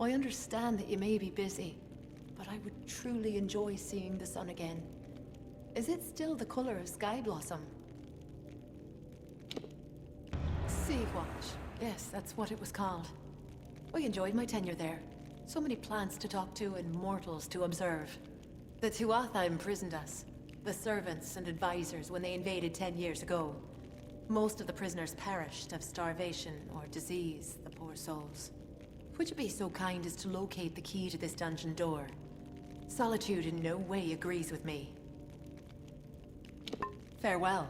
I understand that you may be busy, but I would truly enjoy seeing the sun again. Is it still the color of sky blossom? Sea Watch. Yes, that's what it was called. I enjoyed my tenure there. So many plants to talk to and mortals to observe. The Tuatha imprisoned us, the servants and advisors, when they invaded 10 years ago. Most of the prisoners perished of starvation or disease, the poor souls. Would you be so kind as to locate the key to this dungeon door? Solitude in no way agrees with me. Farewell.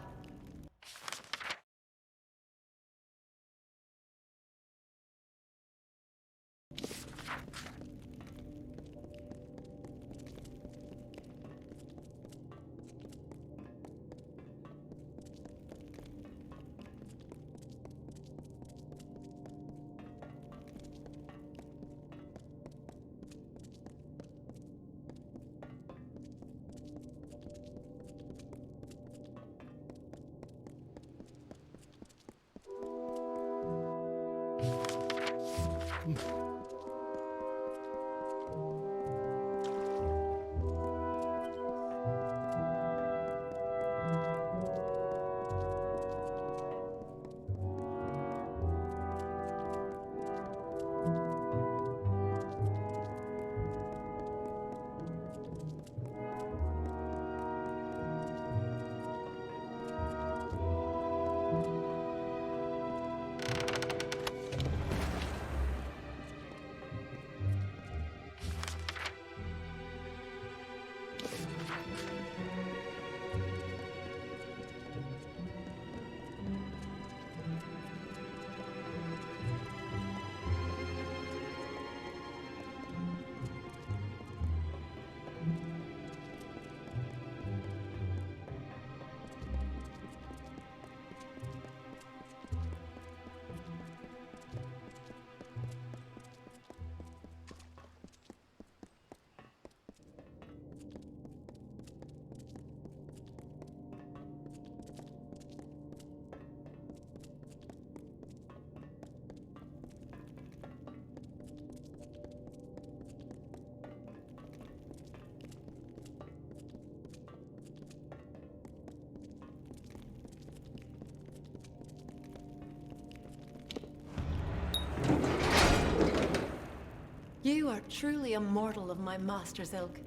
You are truly a mortal of my master's ilk.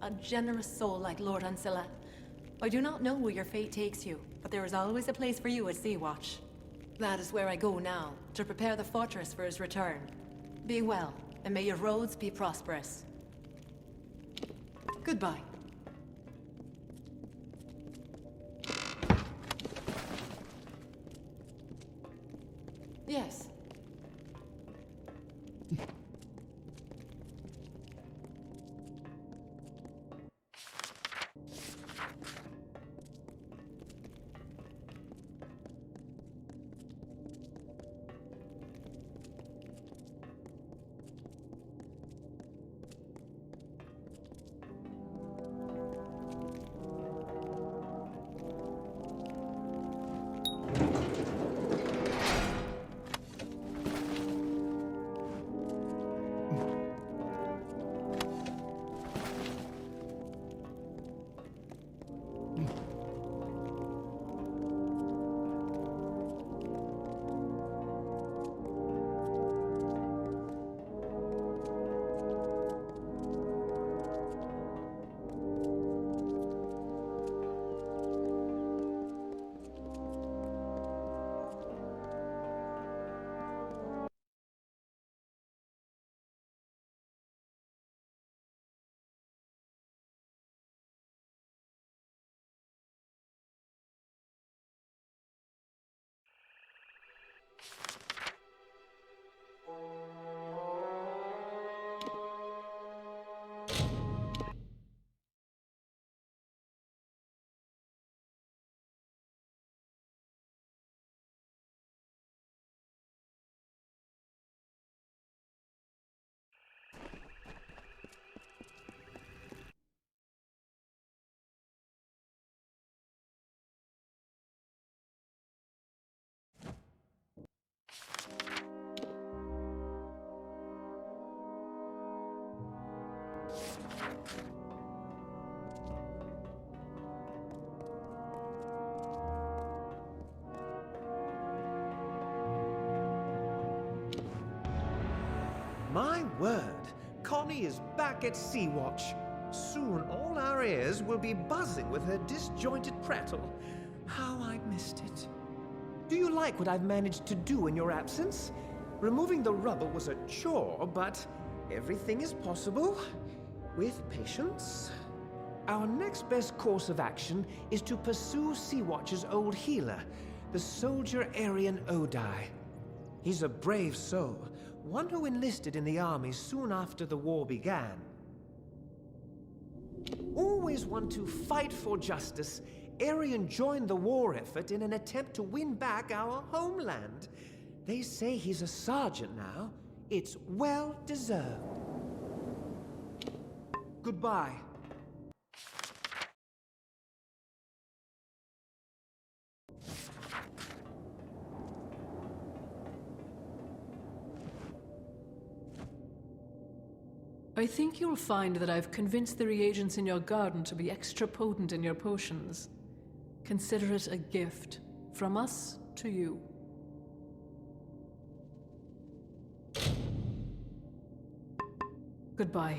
A generous soul like Lord Ancilla. I do not know where your fate takes you, but there is always a place for you at Sea Watch. That is where I go now, to prepare the fortress for his return. Be well, and may your roads be prosperous. Goodbye. Yes. word. Connie is back at Sea-Watch. Soon all our ears will be buzzing with her disjointed prattle. How I missed it. Do you like what I've managed to do in your absence? Removing the rubble was a chore, but everything is possible with patience. Our next best course of action is to pursue Sea-Watch's old healer, the soldier Aryan Odai. He's a brave soul, one who enlisted in the army soon after the war began. Always one to fight for justice, Aryan joined the war effort in an attempt to win back our homeland. They say he's a sergeant now. It's well deserved. Goodbye. I think you'll find that I've convinced the reagents in your garden to be extra potent in your potions. Consider it a gift from us to you. Goodbye.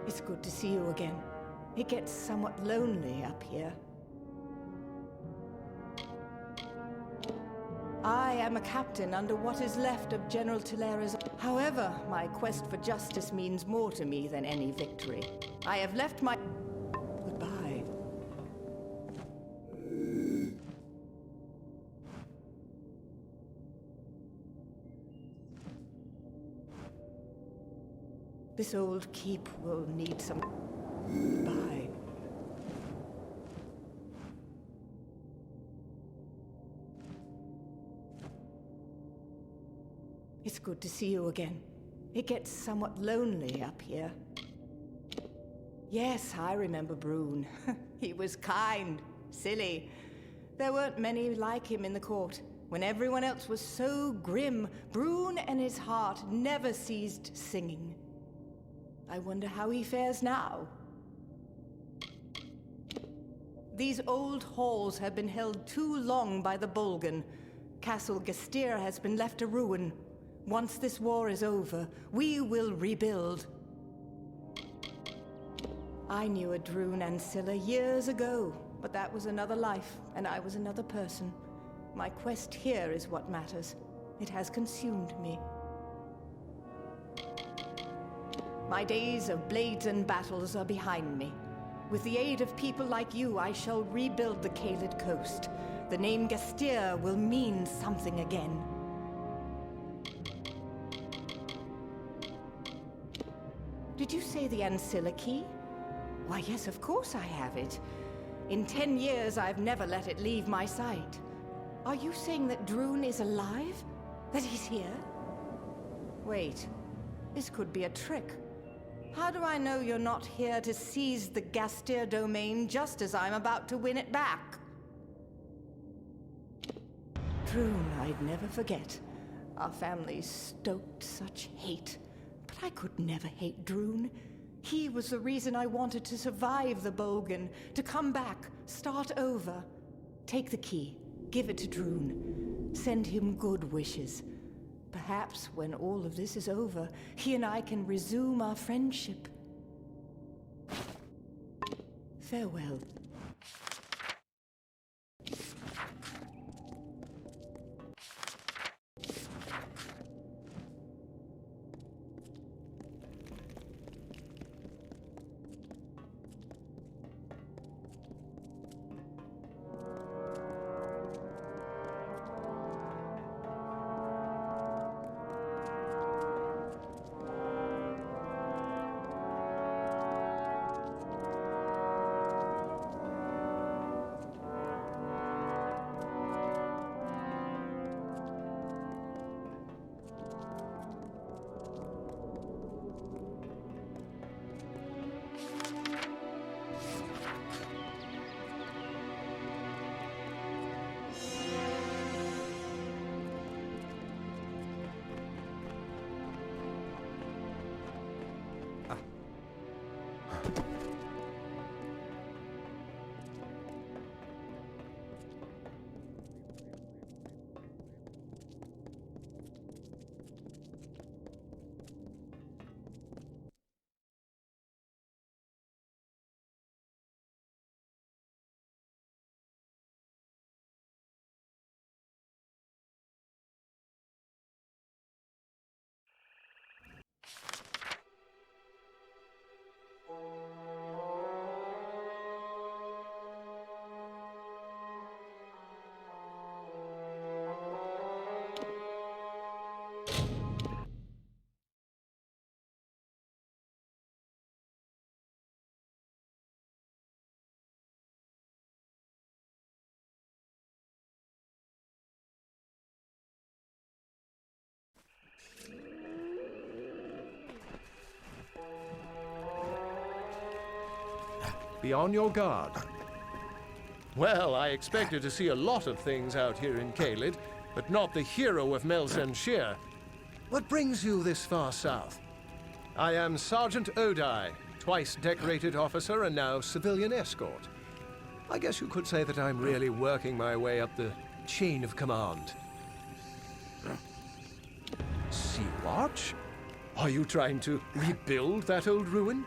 It's good to see you again. It gets somewhat lonely up here. I am a captain under what is left of General Tillera's. However, my quest for justice means more to me than any victory. I have left my... Goodbye. This old keep will need some... Goodbye. It's good to see you again. It gets somewhat lonely up here. Yes, I remember Brune. He was kind, silly. There weren't many like him in the court. When everyone else was so grim, Brune and his heart never ceased singing. I wonder how he fares now. These old halls have been held too long by the Bolgan. Castle Gestir has been left a ruin. Once this war is over, we will rebuild. I knew a Droon Ancilla years ago, but that was another life, and I was another person. My quest here is what matters. It has consumed me. My days of blades and battles are behind me. With the aid of people like you, I shall rebuild the Caelid coast. The name Gastir will mean something again. Did you say the Ancilla key? Why, yes, of course I have it. In 10 years, I've never let it leave my sight. Are you saying that Droon is alive? That he's here? Wait, this could be a trick. How do I know you're not here to seize the Gastir domain just as I'm about to win it back? Droon, I'd never forget. Our families stoked such hate. But I could never hate Droon. He was the reason I wanted to survive the Bolgan, to come back, start over. Take the key, give it to Droon. Send him good wishes. Perhaps when all of this is over, he and I can resume our friendship. Farewell. Be on your guard. Well, I expected to see a lot of things out here in Caelid, but not the hero of Melsenshire. What brings you this far south? I am Sergeant Odai, twice decorated officer and now civilian escort. I guess you could say that I'm really working my way up the chain of command. Sea-Watch? Are you trying to rebuild that old ruin?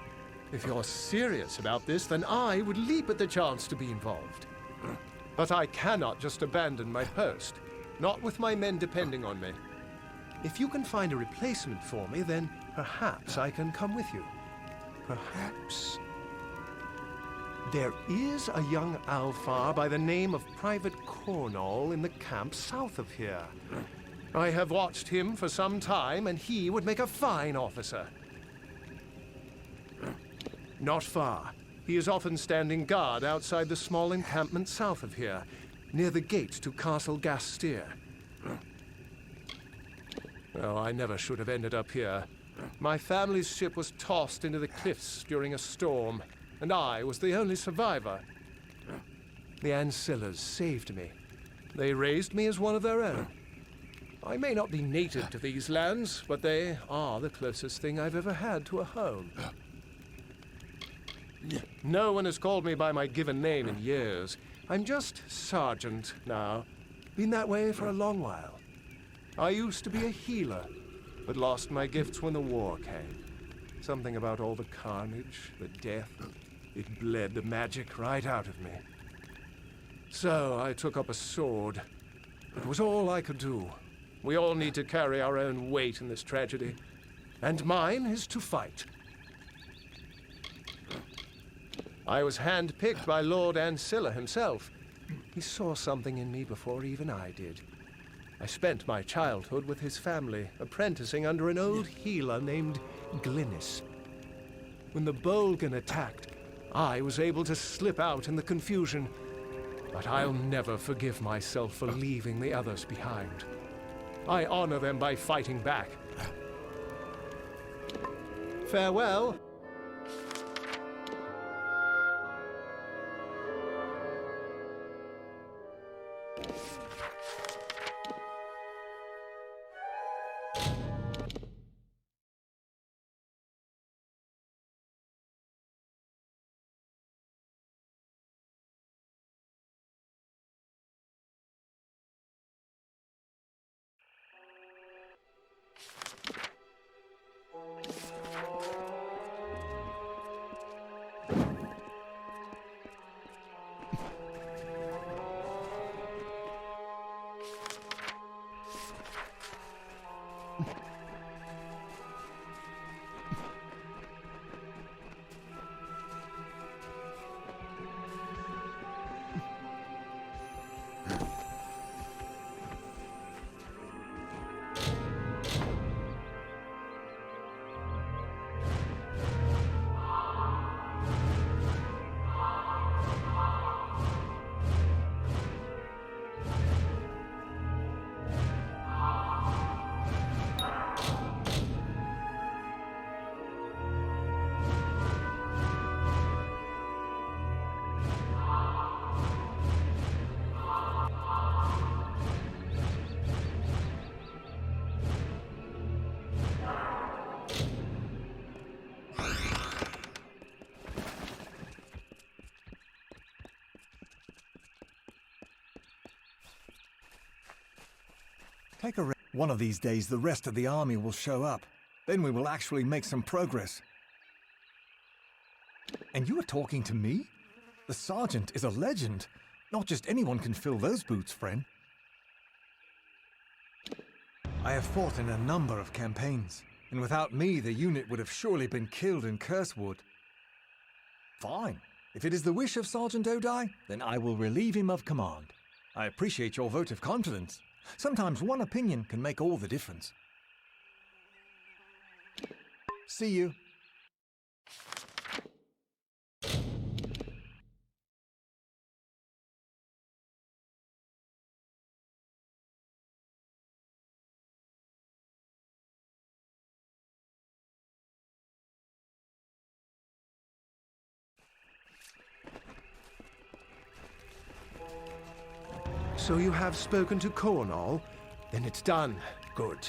If you're serious about this, then I would leap at the chance to be involved. But I cannot just abandon my post, not with my men depending on me. If you can find a replacement for me, then perhaps I can come with you. Perhaps. There is a young Alfar by the name of Private Cornall in the camp south of here. I have watched him for some time, and he would make a fine officer. Not far. He is often standing guard outside the small encampment south of here, near the gate to Castle Gastir. Oh, I never should have ended up here. My family's ship was tossed into the cliffs during a storm, and I was the only survivor. The Ancillas saved me. They raised me as one of their own. I may not be native to these lands, but they are the closest thing I've ever had to a home. No one has called me by my given name in years. I'm just Sergeant now. Been that way for a long while. I used to be a healer, but lost my gifts when the war came. Something about all the carnage, the death. It bled the magic right out of me. So I took up a sword. It was all I could do. We all need to carry our own weight in this tragedy. And mine is to fight. I was handpicked by Lord Ancilla himself. He saw something in me before even I did. I spent my childhood with his family, apprenticing under an old healer named Glynis. When the Bolgan attacked, I was able to slip out in the confusion, but I'll never forgive myself for leaving the others behind. I honor them by fighting back. Farewell. Take a rest. One of these days, the rest of the army will show up. Then we will actually make some progress. And you are talking to me? The sergeant is a legend. Not just anyone can fill those boots, friend. I have fought in a number of campaigns, and without me, the unit would have surely been killed in Cursewood. Fine. If it is the wish of Sergeant Odai, then I will relieve him of command. I appreciate your vote of confidence. Sometimes one opinion can make all the difference. See you. So you have spoken to Cornall? Then it's done. Good.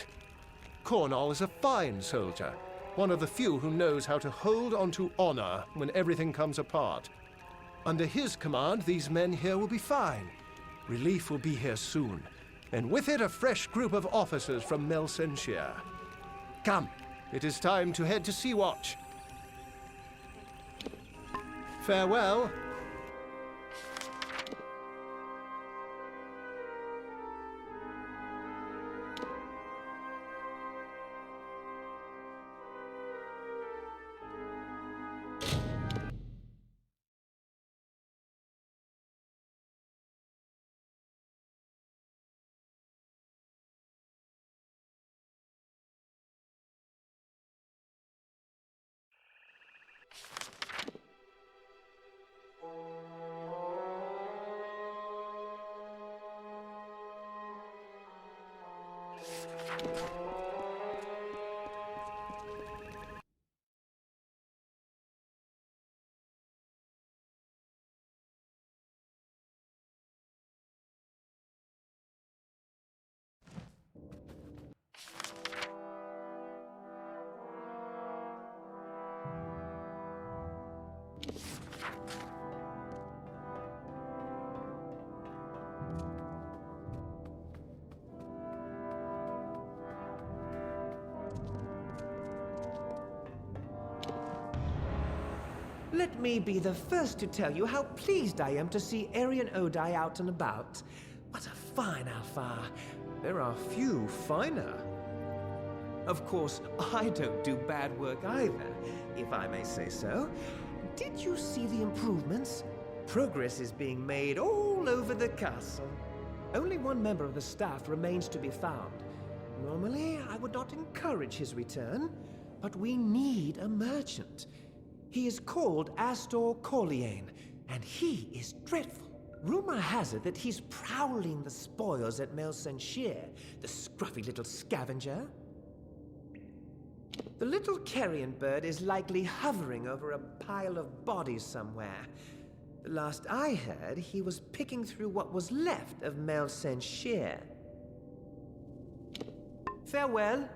Cornall is a fine soldier, one of the few who knows how to hold on to honor when everything comes apart. Under his command, these men here will be fine. Relief will be here soon, and with it a fresh group of officers from Melsenshire. Come, it is time to head to Sea-Watch. Farewell. Let me be the first to tell you how pleased I am to see Arian Odai out and about. What a fine Alpha. There are few finer. Of course, I don't do bad work either, if I may say so. Did you see the improvements? Progress is being made all over the castle. Only one member of the staff remains to be found. Normally, I would not encourage his return, but we need a merchant. He is called Astor Corleane, and he is dreadful. Rumor has it that he's prowling the spoils at Melsenshire, the scruffy little scavenger. The little carrion bird is likely hovering over a pile of bodies somewhere. The last I heard, he was picking through what was left of Melsenshire. Farewell.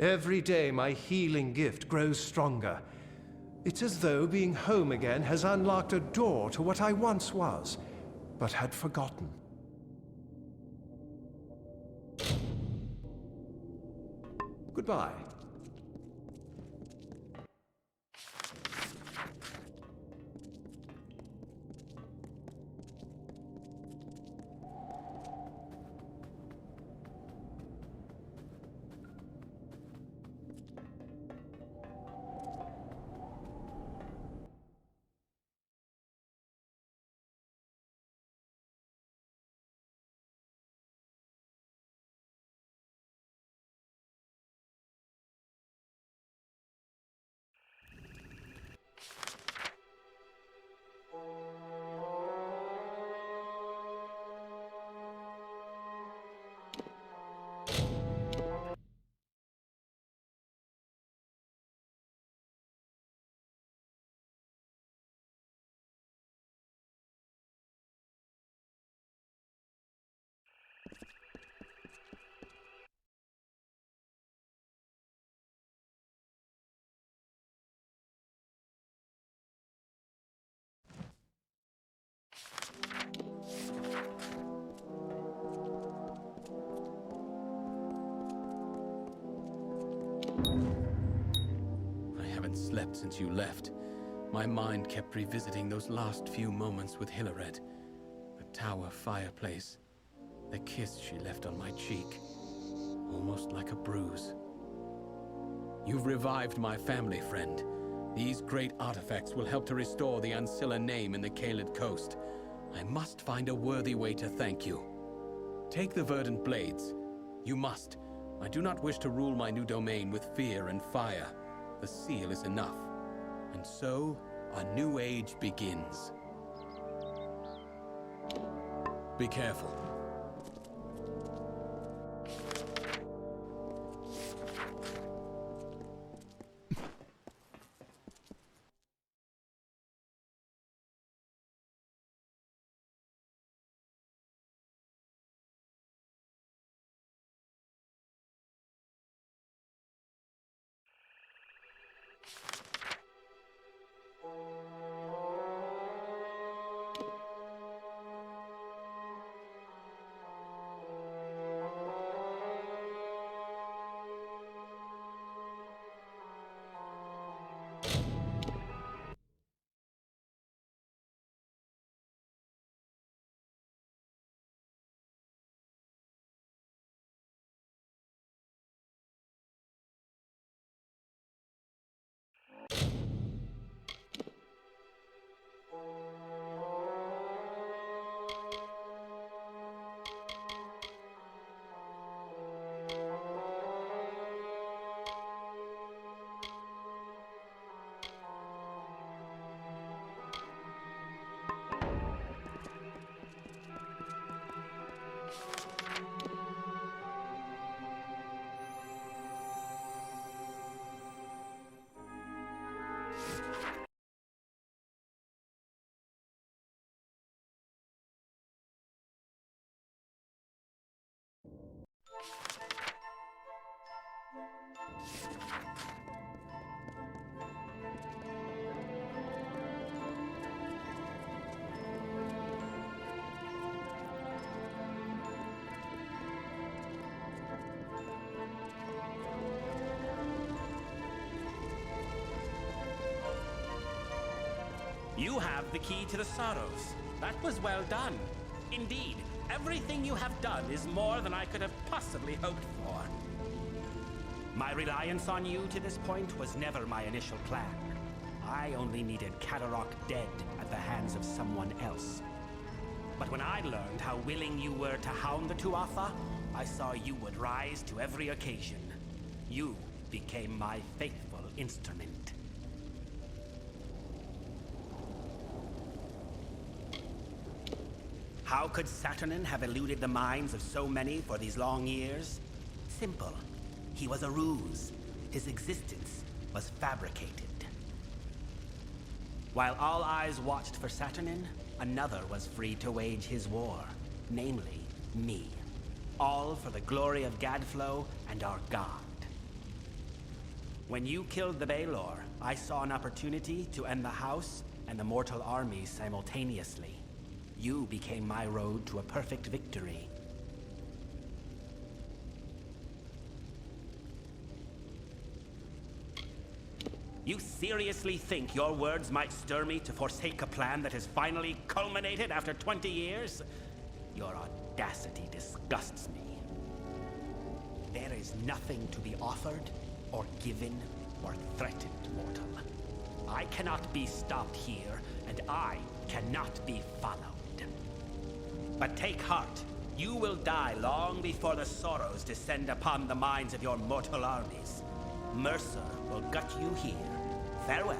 Every day my healing gift grows stronger. It's as though being home again has unlocked a door to what I once was, but had forgotten. Goodbye. haven't slept since you left. My mind kept revisiting those last few moments with Hilared. The tower fireplace. The kiss she left on my cheek. Almost like a bruise. You've revived my family, friend. These great artifacts will help to restore the Ancilla name in the Caelid coast. I must find a worthy way to thank you. Take the verdant blades. You must. I do not wish to rule my new domain with fear and fire. The seal is enough. And so, a new age begins. Be careful. You have the key to the sorrows. That was well done. Indeed, everything you have done is more than I could have possibly hoped for. My reliance on you to this point was never my initial plan. I only needed Catarock dead at the hands of someone else. But when I learned how willing you were to hound the Tuatha, I saw you would rise to every occasion. You became my faithful instrument. How could Saturnin have eluded the minds of so many for these long years? Simple. He was a ruse. His existence was fabricated. While all eyes watched for Saturnin, another was free to wage his war. Namely, me. All for the glory of Gadflow and our god. When you killed the Baelor, I saw an opportunity to end the house and the mortal armies simultaneously. You became my road to a perfect victory. You seriously think your words might stir me to forsake a plan that has finally culminated after 20 years? Your audacity disgusts me. There is nothing to be offered, or given, or threatened, mortal. I cannot be stopped here, and I cannot be followed. But take heart. You will die long before the sorrows descend upon the minds of your mortal armies. Mercer will gut you here. Farewell.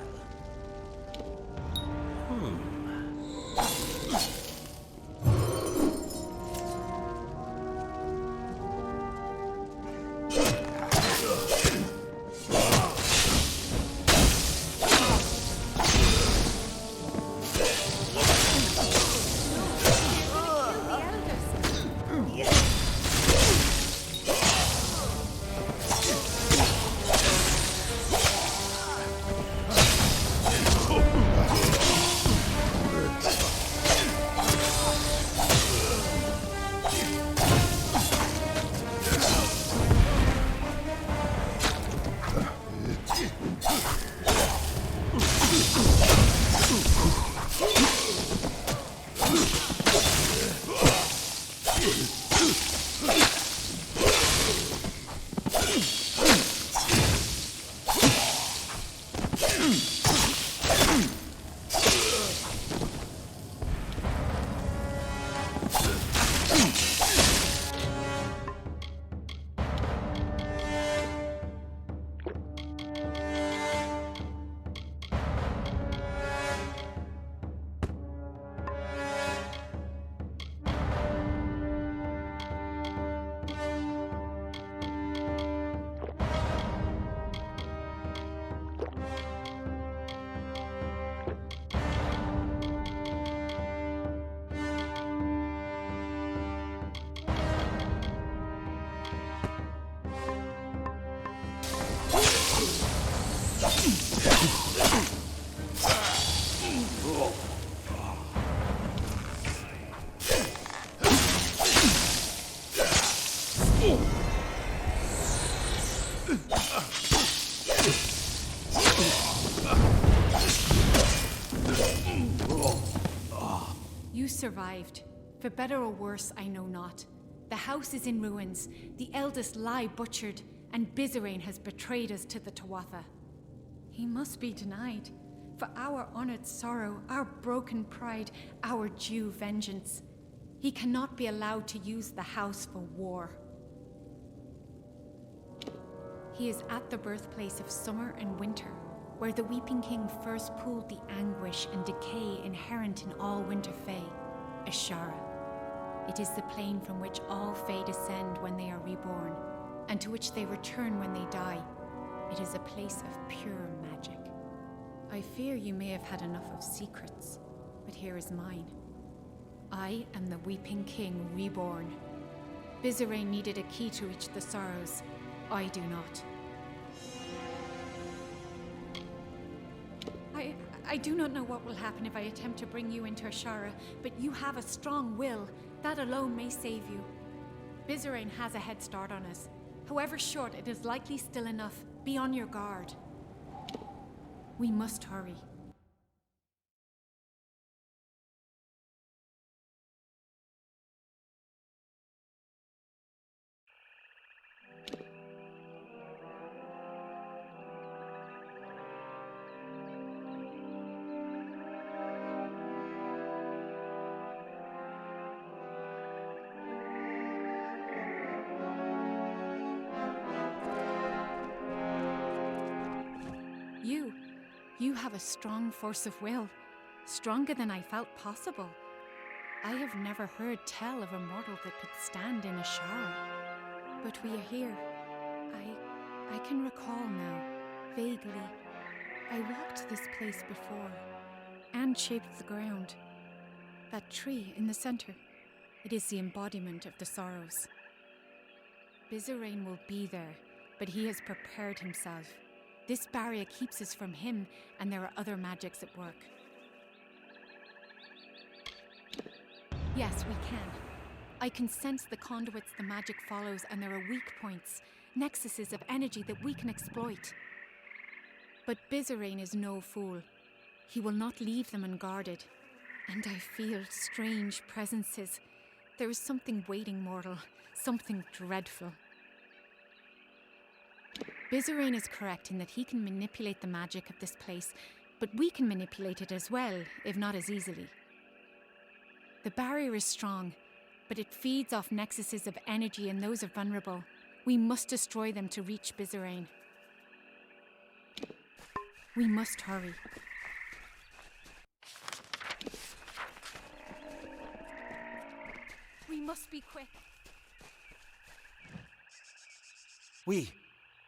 survived. For better or worse, I know not. The house is in ruins, the eldest lie butchered, and Bizerain has betrayed us to the Tuatha. He must be denied. For our honored sorrow, our broken pride, our due vengeance. He cannot be allowed to use the house for war. He is at the birthplace of summer and winter, where the Weeping King first pooled the anguish and decay inherent in all winter fae, Ashara. It is the plane from which all fae descend when they are reborn, and to which they return when they die. It is a place of pure magic. I fear you may have had enough of secrets, but here is mine. I am the Weeping King reborn. Bizerain needed a key to reach the Sorrows. I do not. I do not know what will happen if I attempt to bring you into Ashara, but you have a strong will. That alone may save you. Bizerain has a head start on us. However short, it is likely still enough. Be on your guard. We must hurry. You have a strong force of will, stronger than I felt possible. I have never heard tell of a mortal that could stand in Ashara. But we are here. I can recall now, vaguely. I walked this place before, and shaped the ground. That tree in the center, it is the embodiment of the Sorrows. Bizerain will be there, but he has prepared himself. This barrier keeps us from him, and there are other magics at work. Yes, we can. I can sense the conduits the magic follows, and there are weak points, nexuses of energy that we can exploit. But Bizerain is no fool. He will not leave them unguarded. And I feel strange presences. There is something waiting, mortal. Something dreadful. Bizerain is correct in that he can manipulate the magic of this place, but we can manipulate it as well, if not as easily. The barrier is strong, but it feeds off nexuses of energy and those are vulnerable. We must destroy them to reach Bizerain. We must hurry. We must be quick.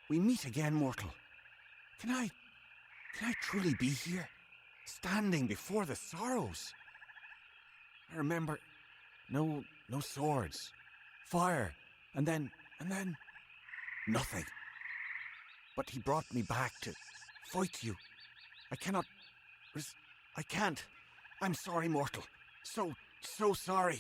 We meet again, mortal. Can I truly be here? Standing before the Sorrows? I remember no swords, fire, and then nothing. But he brought me back to fight you. I can't. I'm sorry, mortal. So sorry.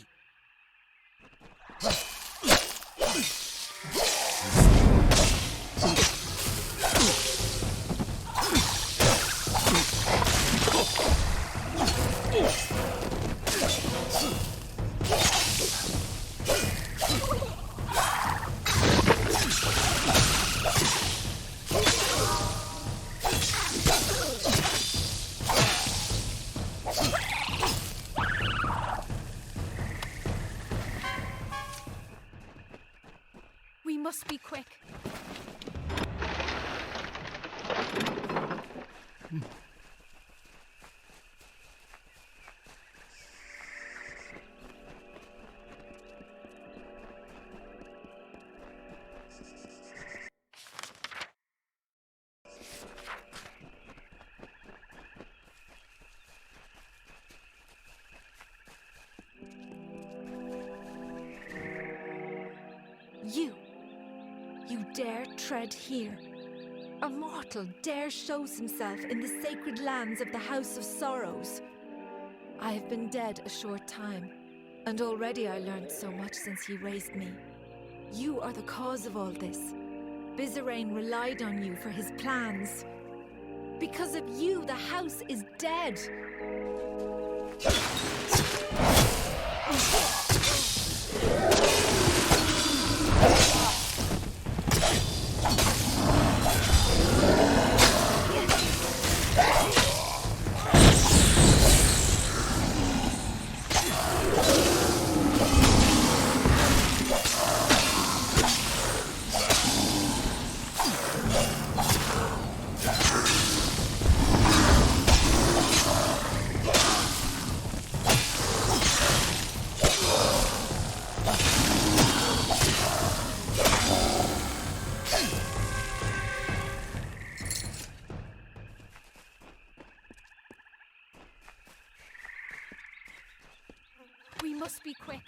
We must be quick. You dare tread here. A mortal dare shows himself in the sacred lands of the House of Sorrows. I have been dead a short time, and already I learned so much since he raised me. You are the cause of all this. Bizerain relied on you for his plans. Because of you, the house is dead. We must be quick.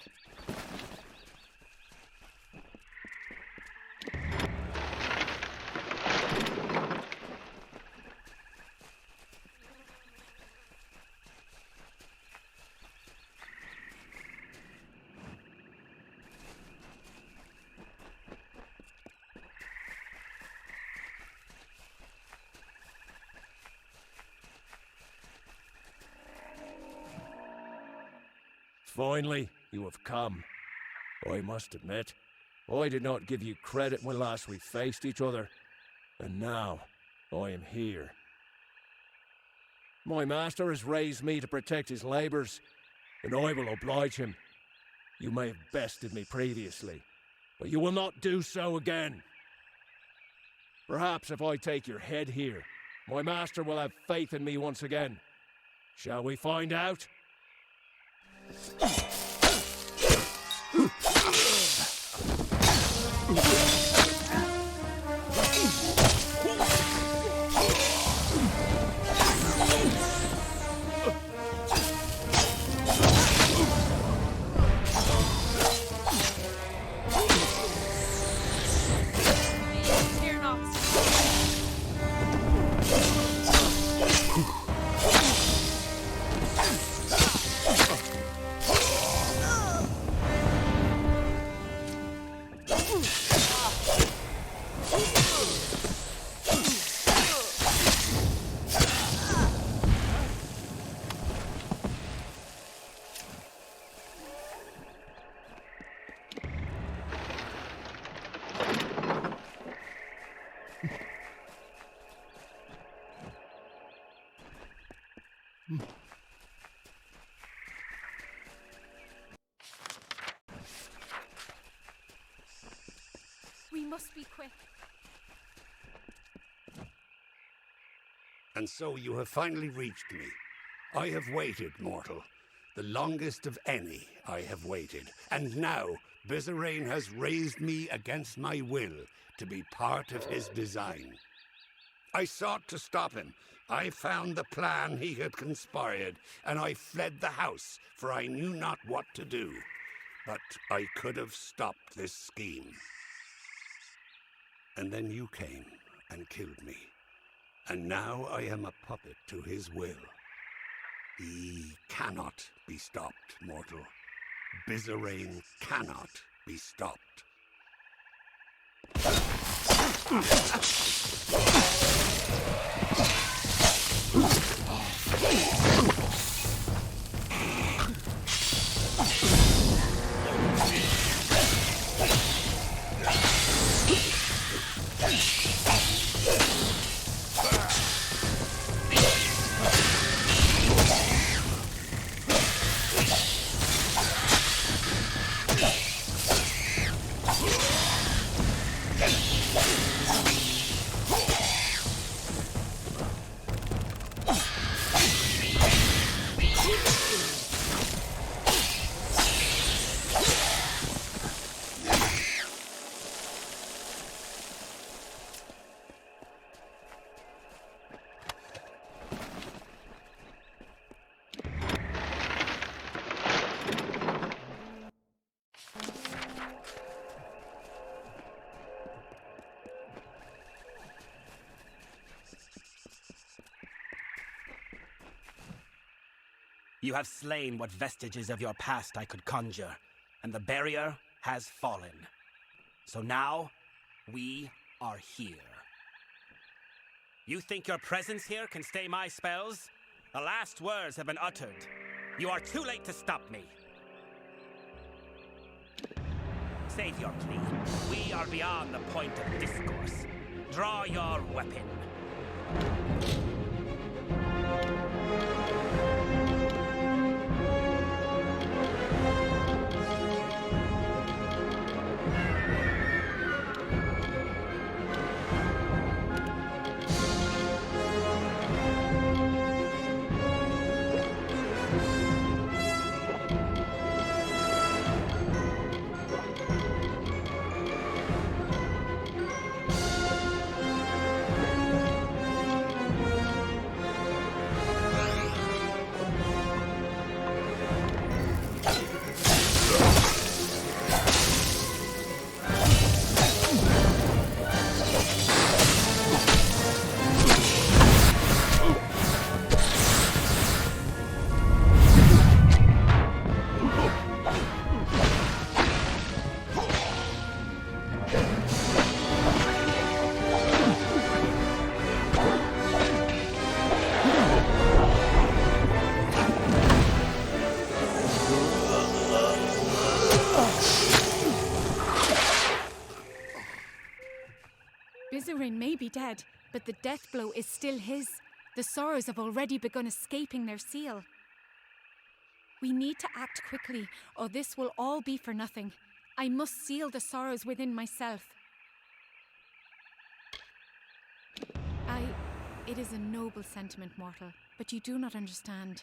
Finally, you have come. I must admit, I did not give you credit when last we faced each other, and now I am here. My master has raised me to protect his labors, and I will oblige him. You may have bested me previously, but you will not do so again. Perhaps if I take your head here, my master will have faith in me once again. Shall we find out? We must be quick. And so you have finally reached me. I have waited, mortal. The longest of any I have waited. And now, Bizarrain has raised me against my will to be part of his design. I sought to stop him. I found the plan he had conspired, and I fled the house, for I knew not what to do. But I could have stopped this scheme. And then you came and killed me. And now I am a puppet to his will. He cannot be stopped, mortal. Bizarrain cannot be stopped. You have slain what vestiges of your past I could conjure, and the barrier has fallen. So now, we are here. You think your presence here can stay my spells? The last words have been uttered. You are too late to stop me. Save your plea. We are beyond the point of discourse. Draw your weapon. May be dead, but the death blow is still his. The sorrows have already begun escaping their seal. We need to act quickly, or this will all be for nothing. I must seal the sorrows within myself. It is a noble sentiment, mortal, but you do not understand.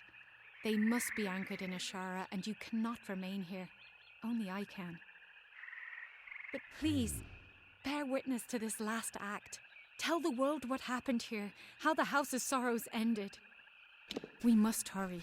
They must be anchored in Ashara, and you cannot remain here. Only I can. But please, bear witness to this last act. Tell the world what happened here, how the House's sorrows ended. We must hurry.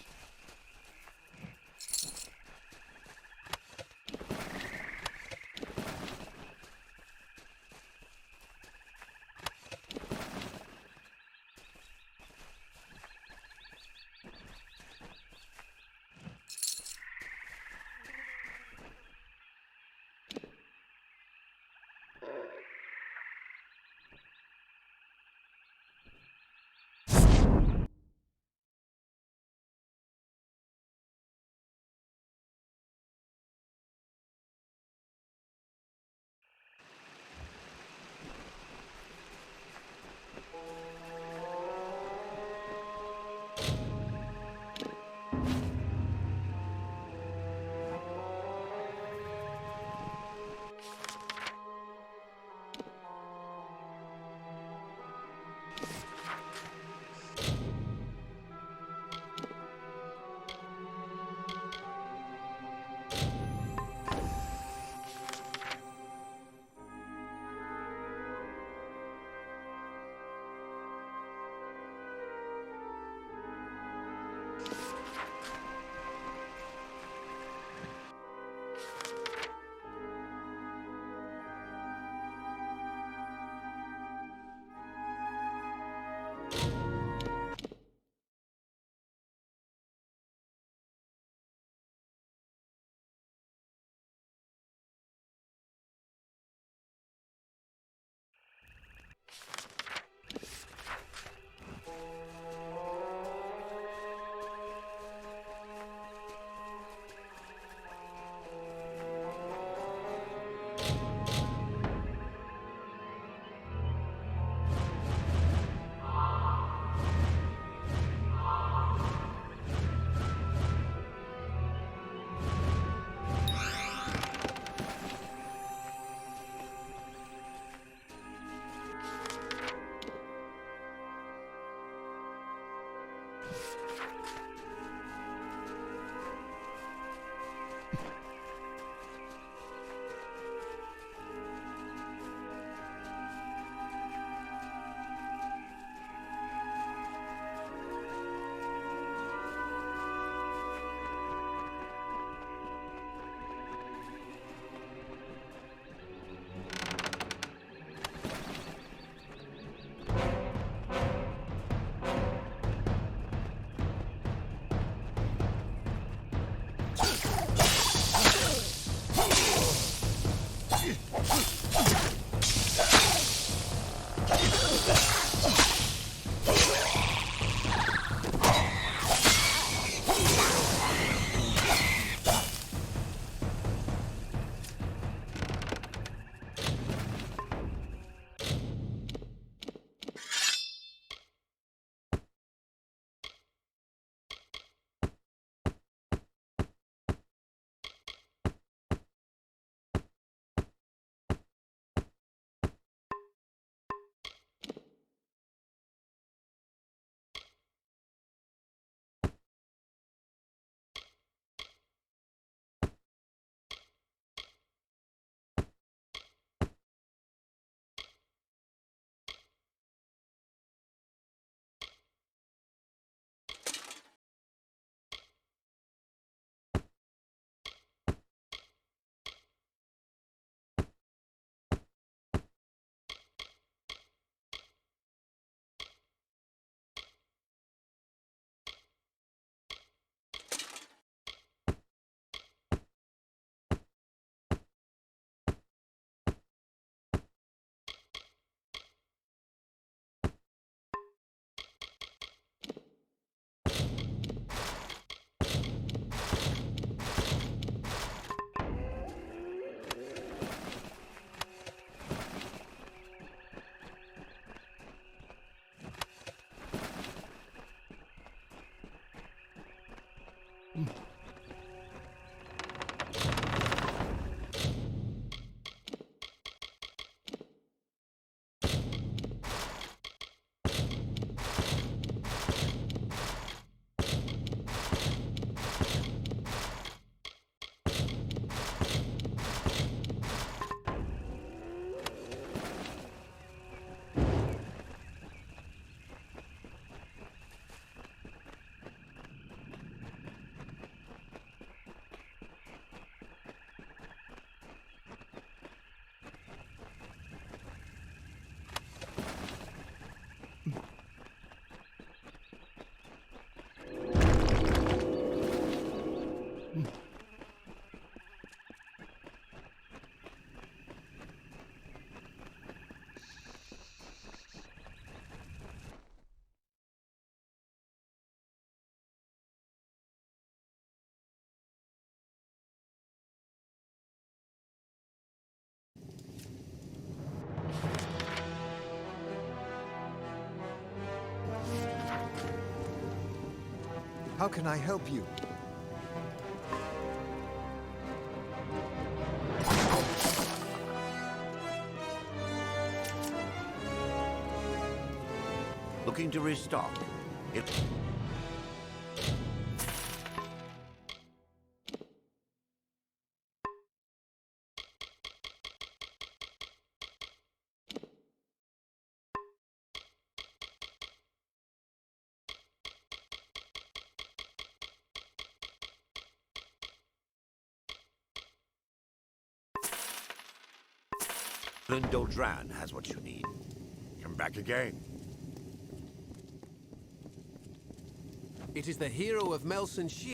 How can I help you? Looking to restock. It... Doldran has what you need. Come back again. It is the hero of Melson Shear.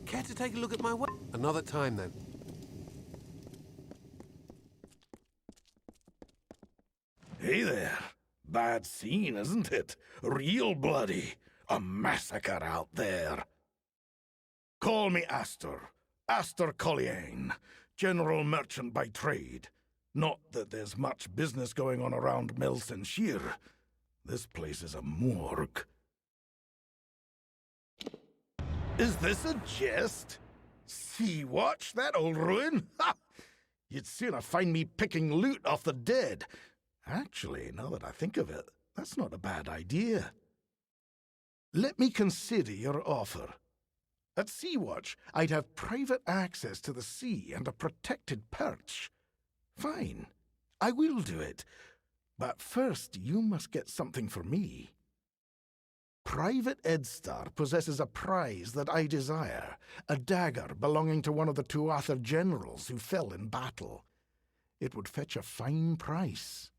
Care to take a look at my work? Another time, then. Hey there. Bad scene, isn't it? Real bloody. A massacre out there. Call me Astor. Astor Colliane. General merchant by trade. Not that there's much business going on around Melson Shear. This place is a morgue. Is this a jest? Sea-Watch, that old ruin? Ha! You'd sooner find me picking loot off the dead. Actually, now that I think of it, that's not a bad idea. Let me consider your offer. At Sea-Watch, I'd have private access to the sea and a protected perch. Fine, I will do it. But first, you must get something for me. Private Edstar possesses a prize that I desire, a dagger belonging to one of the Tuatha generals who fell in battle. It would fetch a fine price.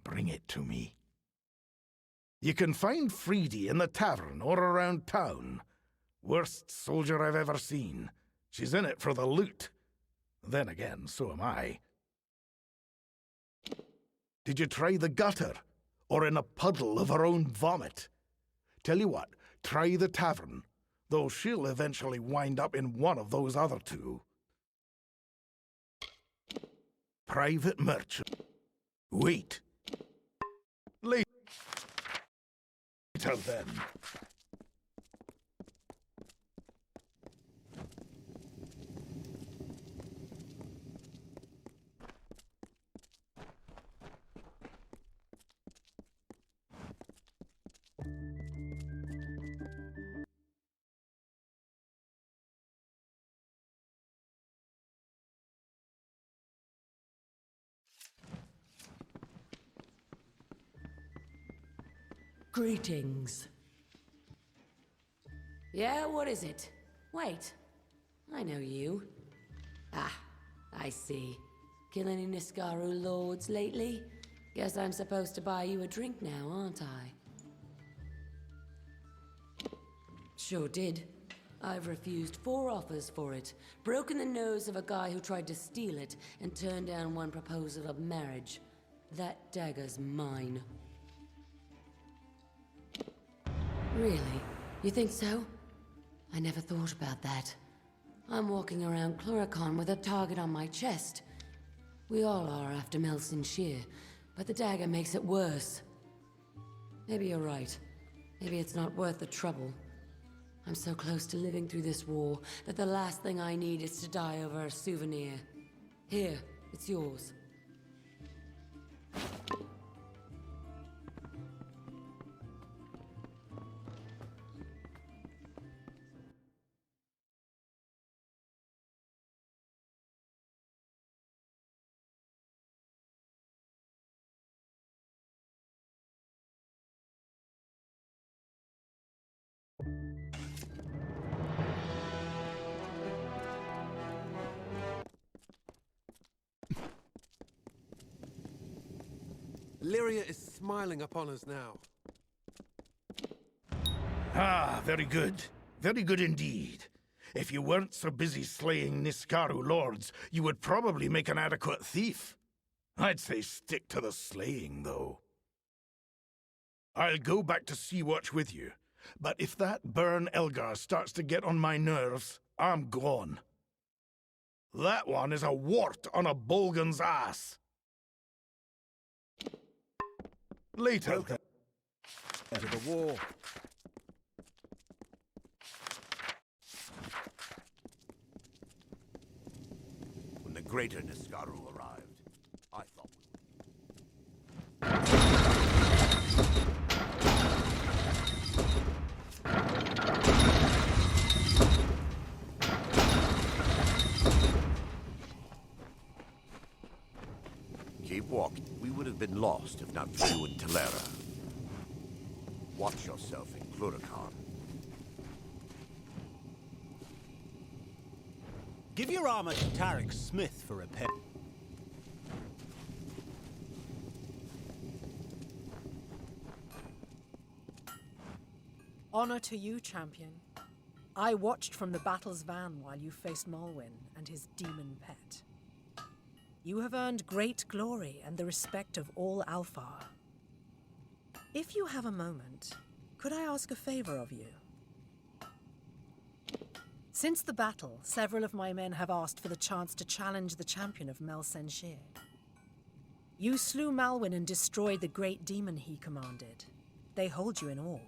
Bring it to me. You can find Freedy in the tavern or around town. Worst soldier I've ever seen. She's in it for the loot. Then again, so am I. Did you try the gutter? Or in a puddle of her own vomit? Tell you what, try the tavern, though she'll eventually wind up in one of those other two. Private merchant. Wait. Later then. Greetings. Yeah, what is it? Wait, I know you. Ah, I see. Kill any Niskaru lords lately? Guess I'm supposed to buy you a drink now, aren't I? Sure did. I've refused 4 offers for it, broken the nose of a guy who tried to steal it, and turned down one proposal of marriage. That dagger's mine. Really? You think so? I never thought about that. I'm walking around Chloricon with a target on my chest. We all are after Melson Shear, but the dagger makes it worse. Maybe you're right. Maybe it's not worth the trouble. I'm so close to living through this war that the last thing I need is to die over a souvenir. Here, it's yours. Lyria is smiling upon us now. Ah, very good. Very good indeed. If you weren't so busy slaying Niskaru lords, you would probably make an adequate thief. I'd say stick to the slaying, though. I'll go back to Sea-Watch with you, but if that burn Elgar starts to get on my nerves, I'm gone. That one is a wart on a Bolgan's ass. Later. To the war. When the greater Niskaru arrived, I thought Keep walking. We would have been lost if not for you and Telera. Watch yourself in Cluracan. Give your armor to Tarek Smith for repair. Honor to you, champion. I watched from the battle's van while you faced Malwyn and his demon pet. You have earned great glory and the respect of all Alfar. If you have a moment, could I ask a favor of you? Since the battle, several of my men have asked for the chance to challenge the champion of Melson Shear. You slew Malwyn and destroyed the great demon he commanded. They hold you in awe.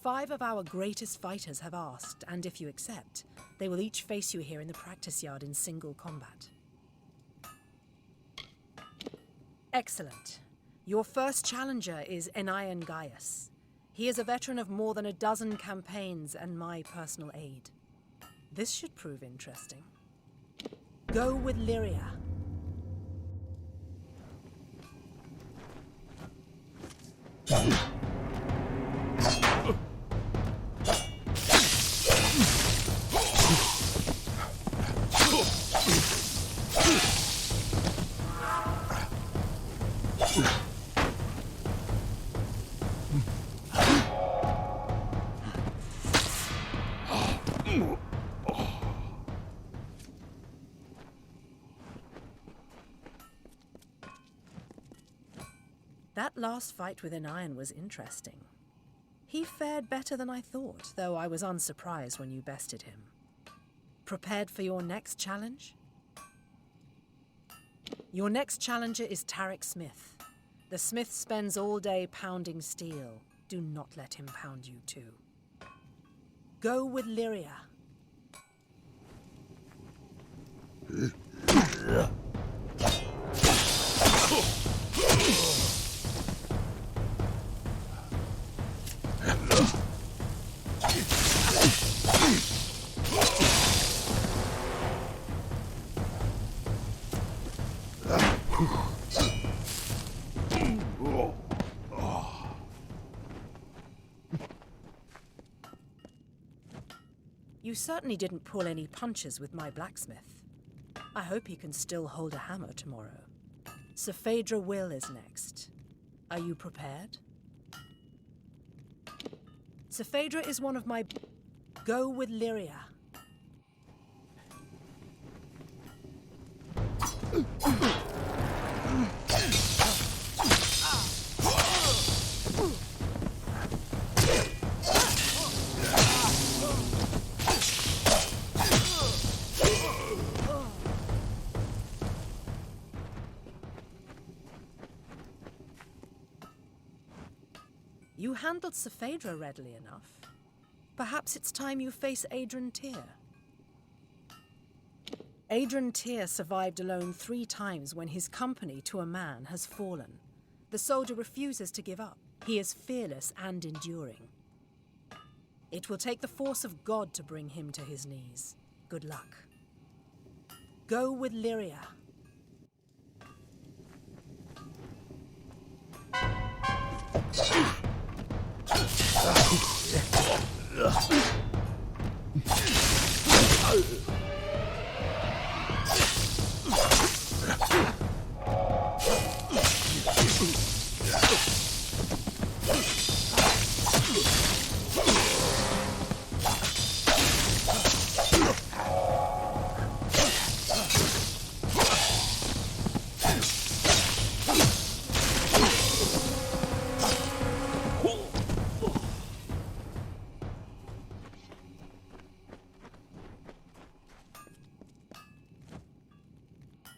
5 of our greatest fighters have asked, and if you accept, they will each face you here in the practice yard in single combat. Excellent. Your first challenger is Enayan Gaius. He is a veteran of more than a dozen campaigns and my personal aid. This should prove interesting. Go with Lyria. That last fight with Enayan was interesting. He fared better than I thought, though I was unsurprised when you bested him. Prepared for your next challenge? Your next challenger is Tarek Smith. The smith spends all day pounding steel. Do not let him pound you too. Go with Lyria. You certainly didn't pull any punches with my blacksmith. I hope he can still hold a hammer tomorrow. Sir Phaedra Will is next. Are you prepared? Sir Phaedra is one of my... Go with Lyria. You handled Phaedra readily enough. Perhaps it's time you face Adrian Tyr. Adrian Tyr survived alone 3 times when his company to a man has fallen. The soldier refuses to give up. He is fearless and enduring. It will take the force of God to bring him to his knees. Good luck. Go with Lyria.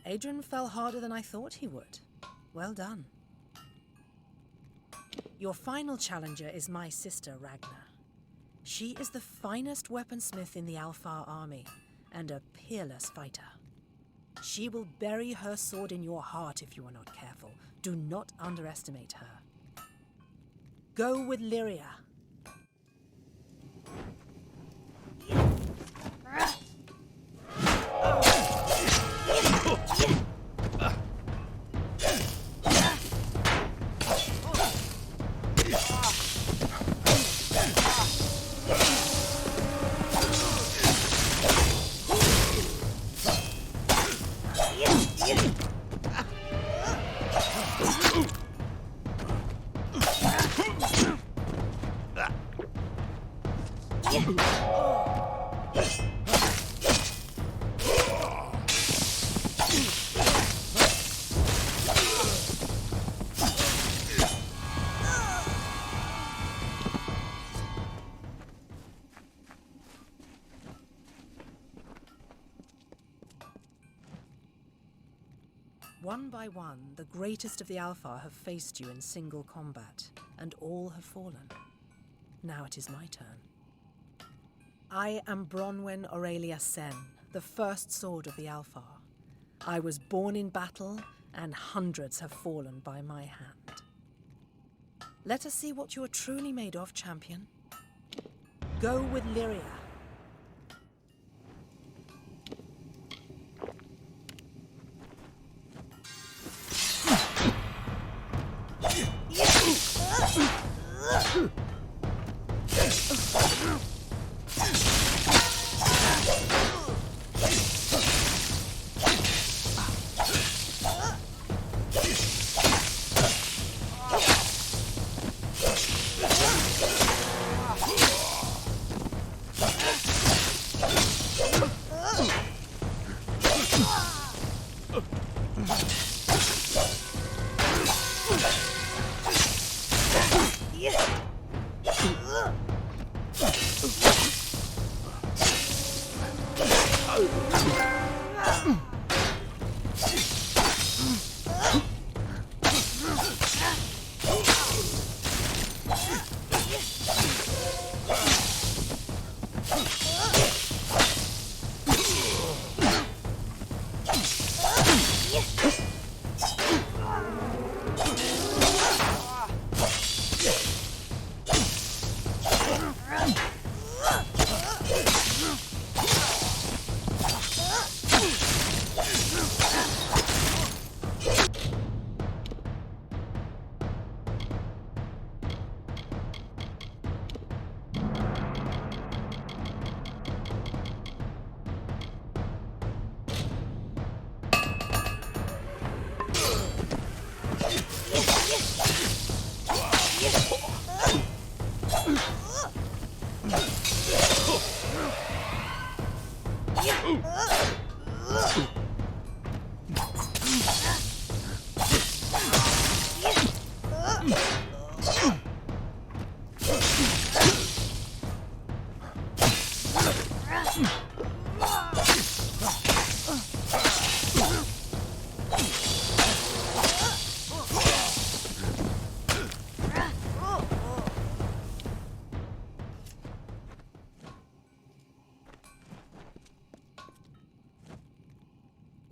Adrian fell harder than I thought he would. Well done. Your final challenger is my sister, Ragnar. She is the finest weaponsmith in the Alfar army, and a peerless fighter. She will bury her sword in your heart if you are not careful. Do not underestimate her. Go with Lyria. One by one, the greatest of the Alfar have faced you in single combat, and all have fallen. Now it is my turn. I am Bronwyn Aurelia Sen, the first sword of the Alfar. I was born in battle, and hundreds have fallen by my hand. Let us see what you are truly made of, champion. Go with Lyria.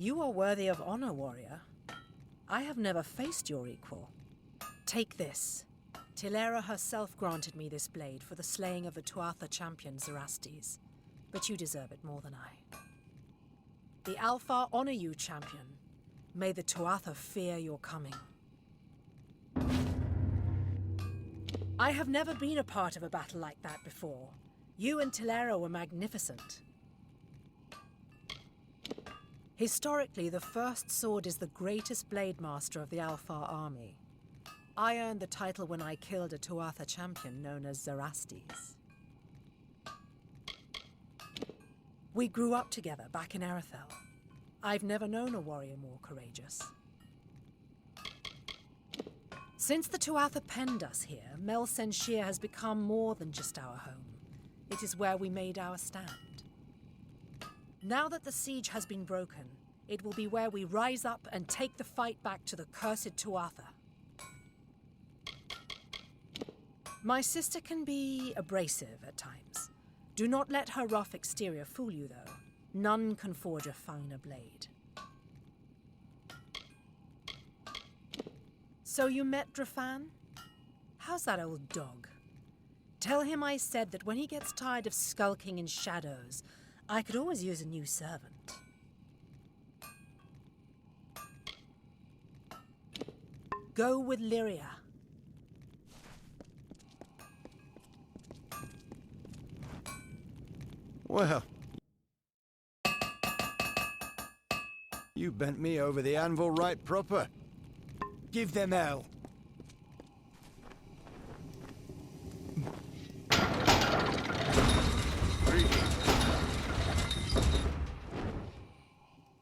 You are worthy of honor, warrior. I have never faced your equal. Take this. Tilera herself granted me this blade for the slaying of the Tuatha champion Zerastes, but you deserve it more than I. The Alpha honor you, champion. May the Tuatha fear your coming. I have never been a part of a battle like that before. You and Tilera were magnificent. Historically, the First Sword is the greatest blade master of the Alpha army. I earned the title when I killed a Tuatha champion known as Zerastes. We grew up together back in Erethel. I've never known a warrior more courageous. Since the Tuatha penned us here, Mel Senshir has become more than just our home. It is where we made our stand. Now that the siege has been broken, it will be where we rise up and take the fight back to the cursed Tuatha. My sister can be abrasive at times. Do not let her rough exterior fool you, though. None can forge a finer blade. So you met Drafan? How's that old dog? Tell him I said that when he gets tired of skulking in shadows, I could always use a new servant. Go with Lyria. Well, you bent me over the anvil right proper. Give them hell.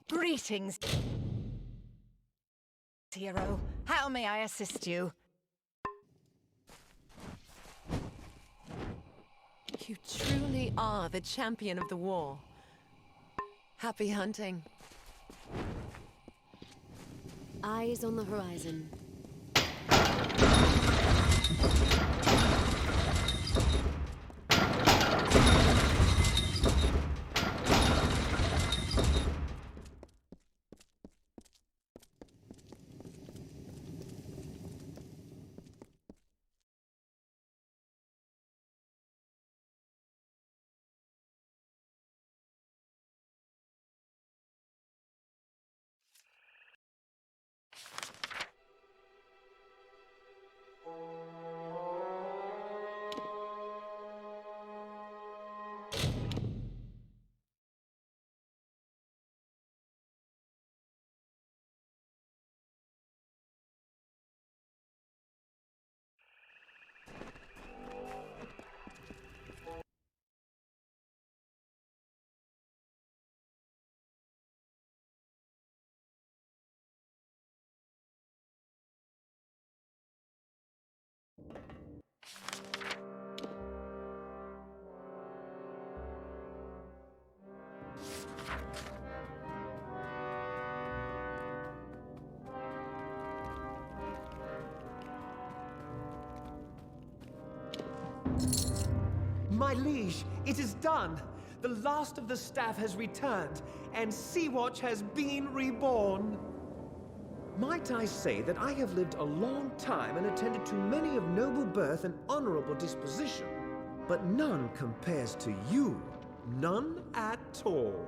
Greetings, hero. How may I assist you? You truly are the champion of the war. Happy hunting. Eyes on the horizon. My liege, it is done. The last of the staff has returned, and Sea-Watch has been reborn. Might I say that I have lived a long time and attended to many of noble birth and honorable disposition, but none compares to you. None at all.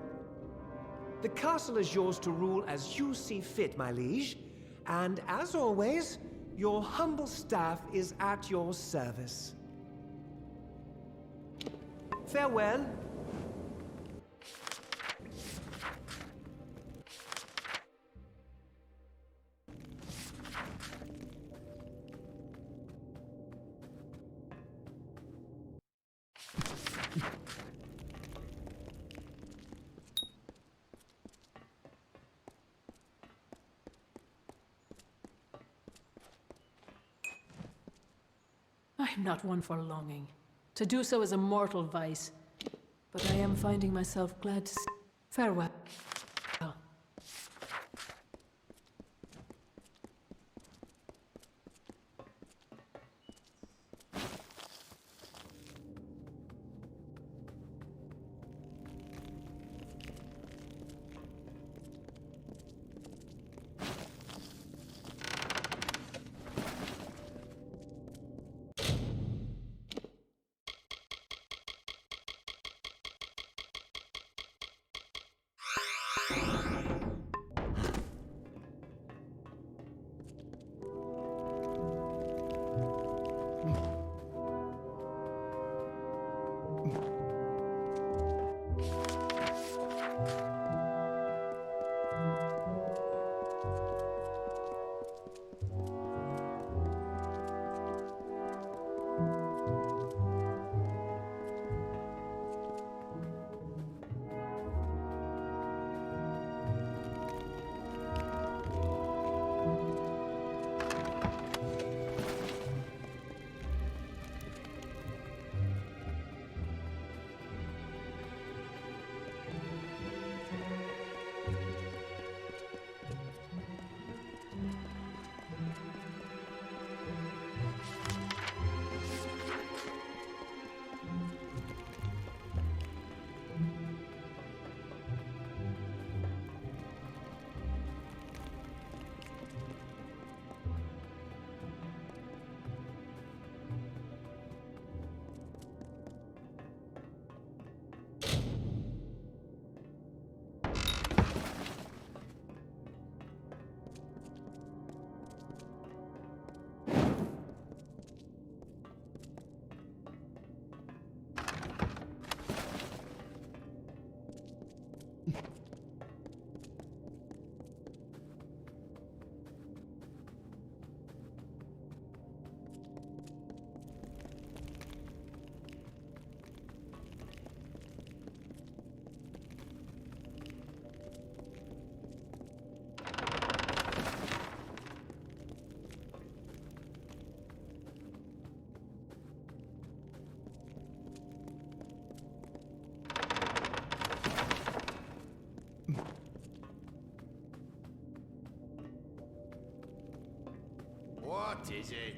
The castle is yours to rule as you see fit, my liege, and as always, your humble staff is at your service. Farewell. I'm not one for longing. To do so is a mortal vice. But I am finding myself glad to farewell. What is it?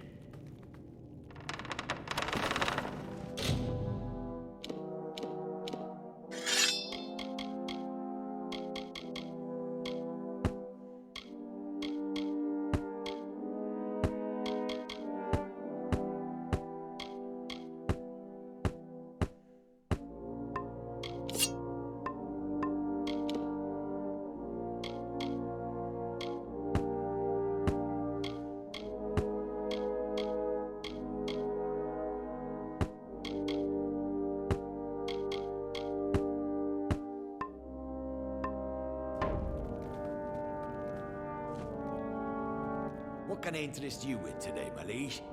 What can I interest you with today, my liege?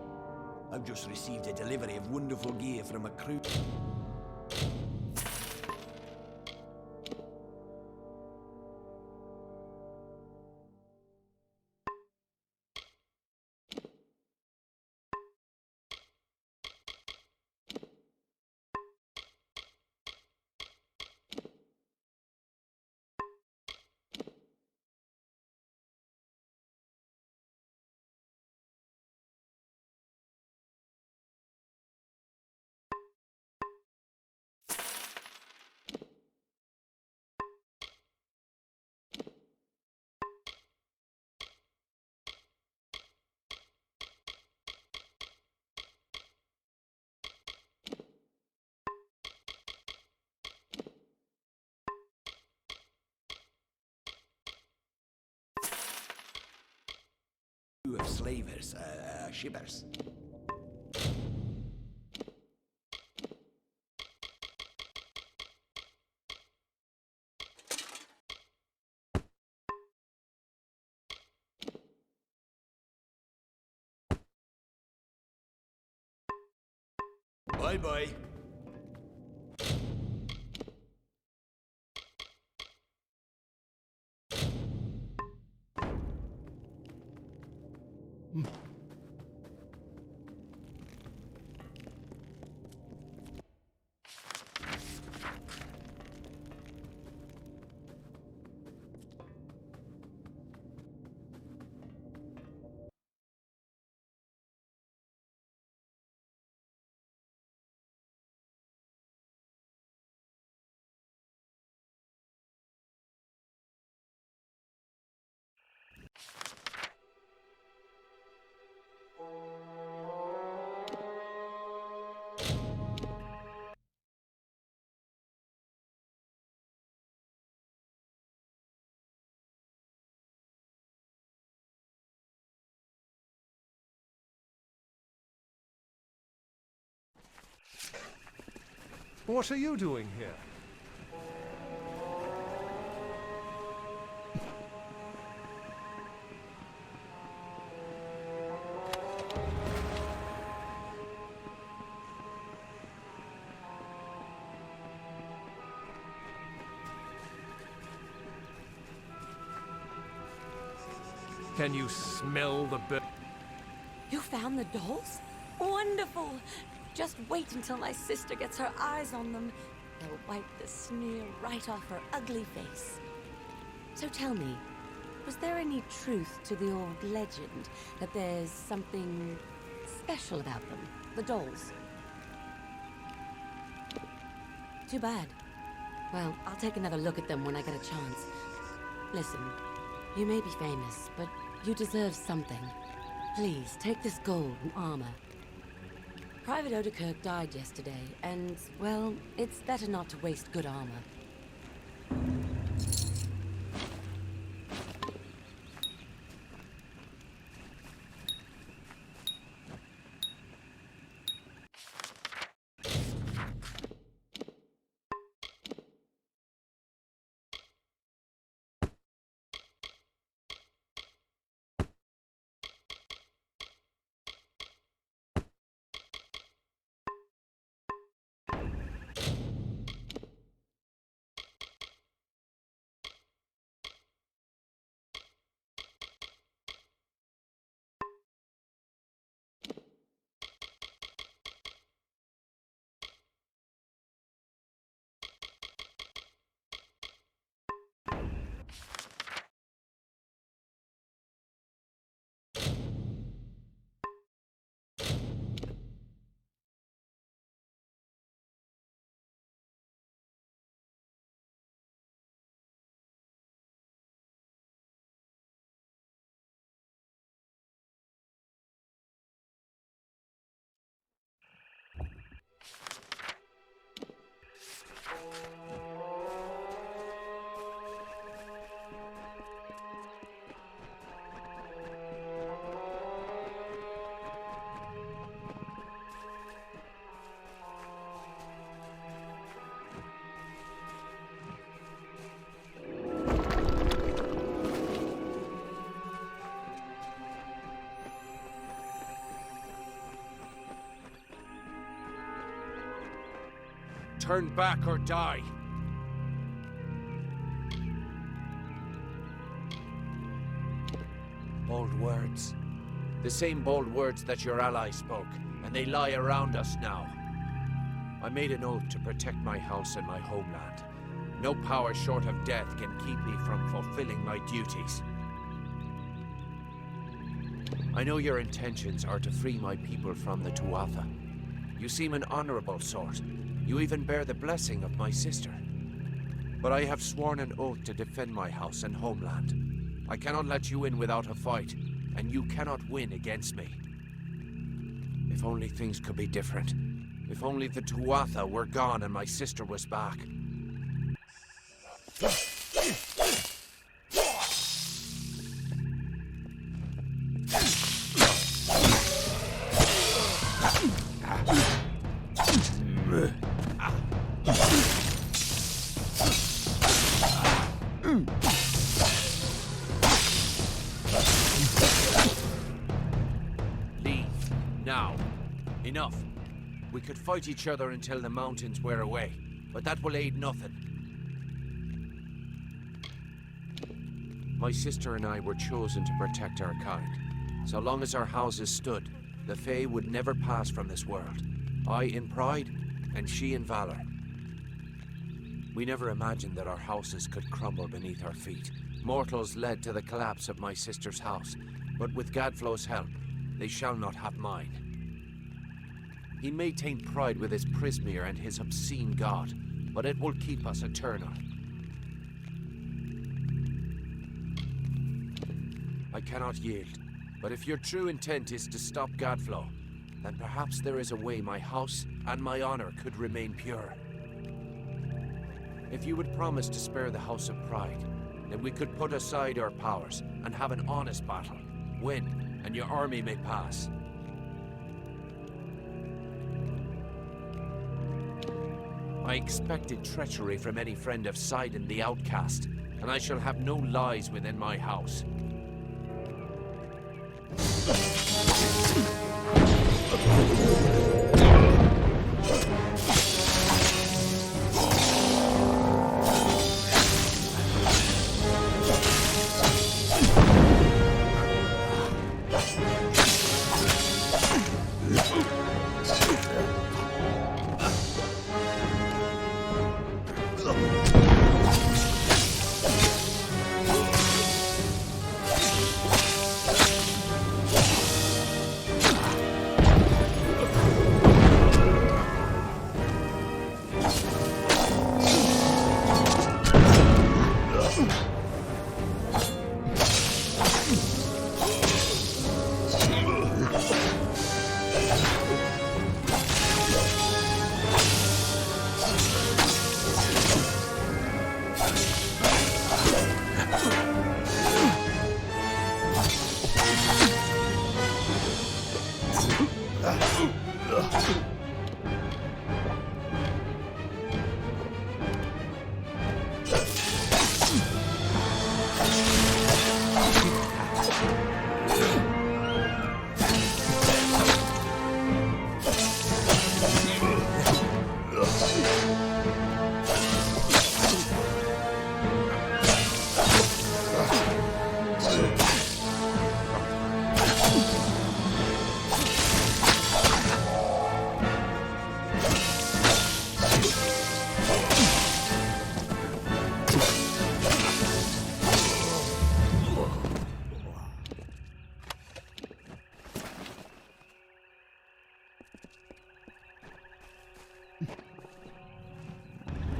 I've just received a delivery of wonderful gear from a crew. Of slavers, shippers. Bye-bye. What are you doing here? Can you smell the bird? You found the dolls? Wonderful! Just wait until my sister gets her eyes on them. They'll wipe the sneer right off her ugly face. So tell me, was there any truth to the old legend that there's something special about them, the dolls? Too bad. Well, I'll take another look at them when I get a chance. Listen, you may be famous, but you deserve something. Please, take this gold and armor. Private Odekirk died yesterday, and, well, it's better not to waste good armor. Turn back or die. Bold words. The same bold words that your ally spoke, and they lie around us now. I made an oath to protect my house and my homeland. No power short of death can keep me from fulfilling my duties. I know your intentions are to free my people from the Tuatha. You seem an honorable sort. You even bear the blessing of my sister. But I have sworn an oath to defend my house and homeland. I cannot let you in without a fight, and you cannot win against me. If only things could be different. If only the Tuatha were gone and my sister was back. Enough. We could fight each other until the mountains wear away, but that will aid nothing. My sister and I were chosen to protect our kind. So long as our houses stood, the Fae would never pass from this world. I in pride, and she in valor. We never imagined that our houses could crumble beneath our feet. Mortals led to the collapse of my sister's house, but with Gadflow's help, they shall not have mine. He may taint pride with his Prismere and his obscene god, but it will keep us eternal. I cannot yield, but if your true intent is to stop Gadflow, then perhaps there is a way my house and my honor could remain pure. If you would promise to spare the House of Pride, then we could put aside our powers and have an honest battle. Win, and your army may pass. I expected treachery from any friend of Sidon the Outcast, and I shall have no lies within my house.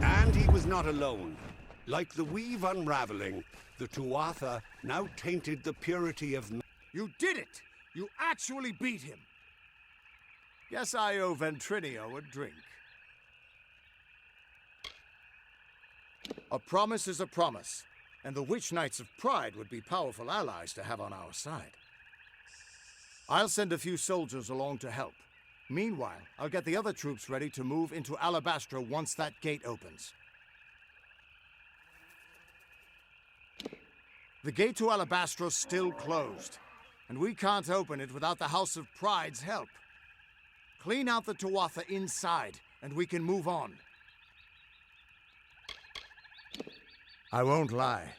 And he was not alone. Like the weave unraveling, the Tuatha now tainted the purity of... You did it! You actually beat him! Guess I owe Ventrinio a drink. A promise is a promise, and the Witch Knights of Pride would be powerful allies to have on our side. I'll send a few soldiers along to help. Meanwhile, I'll get the other troops ready to move into Alabastra once that gate opens. The gate to Alabastra's still closed, and we can't open it without the House of Pride's help. Clean out the Tuatha inside, and we can move on. I won't lie.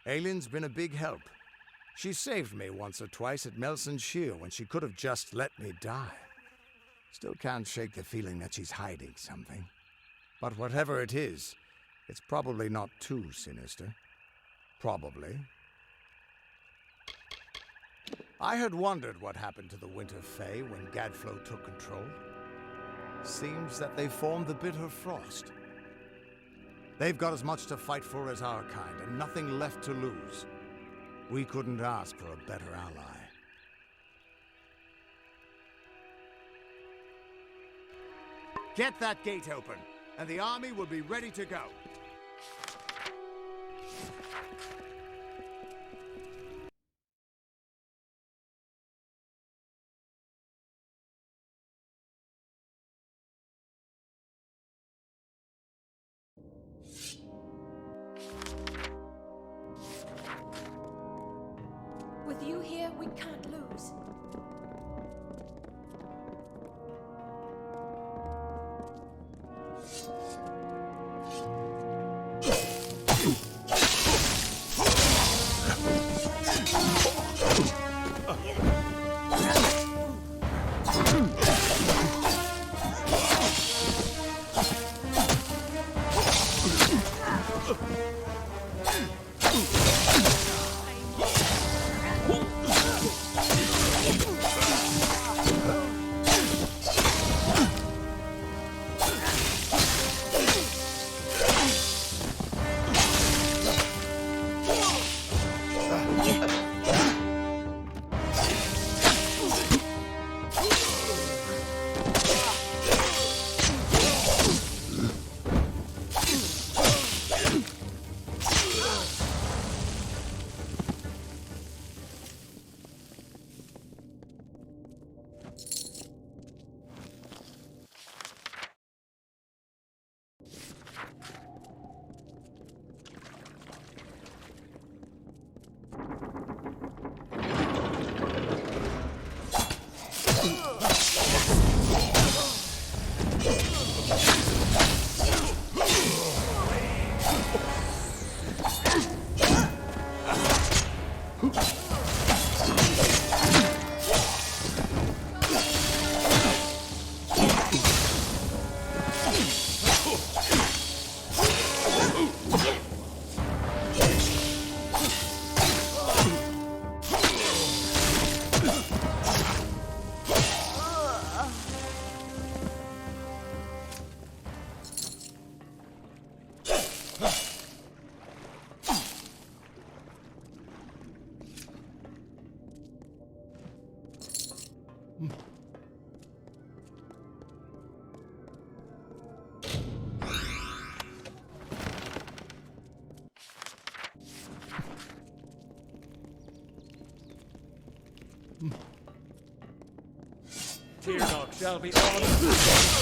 Aylin's been a big help. She saved me once or twice at Melson Shear when she could have just let me die. Still can't shake the feeling that she's hiding something. But whatever it is, it's probably not too sinister. Probably. I had wondered what happened to the Winter Fae when Gadflow took control. Seems that they formed the Bitter Frost. They've got as much to fight for as our kind, and nothing left to lose. We couldn't ask for a better ally. Get that gate open, and the army will be ready to go. With you here, we can't lose. Tirnoch shall be honored.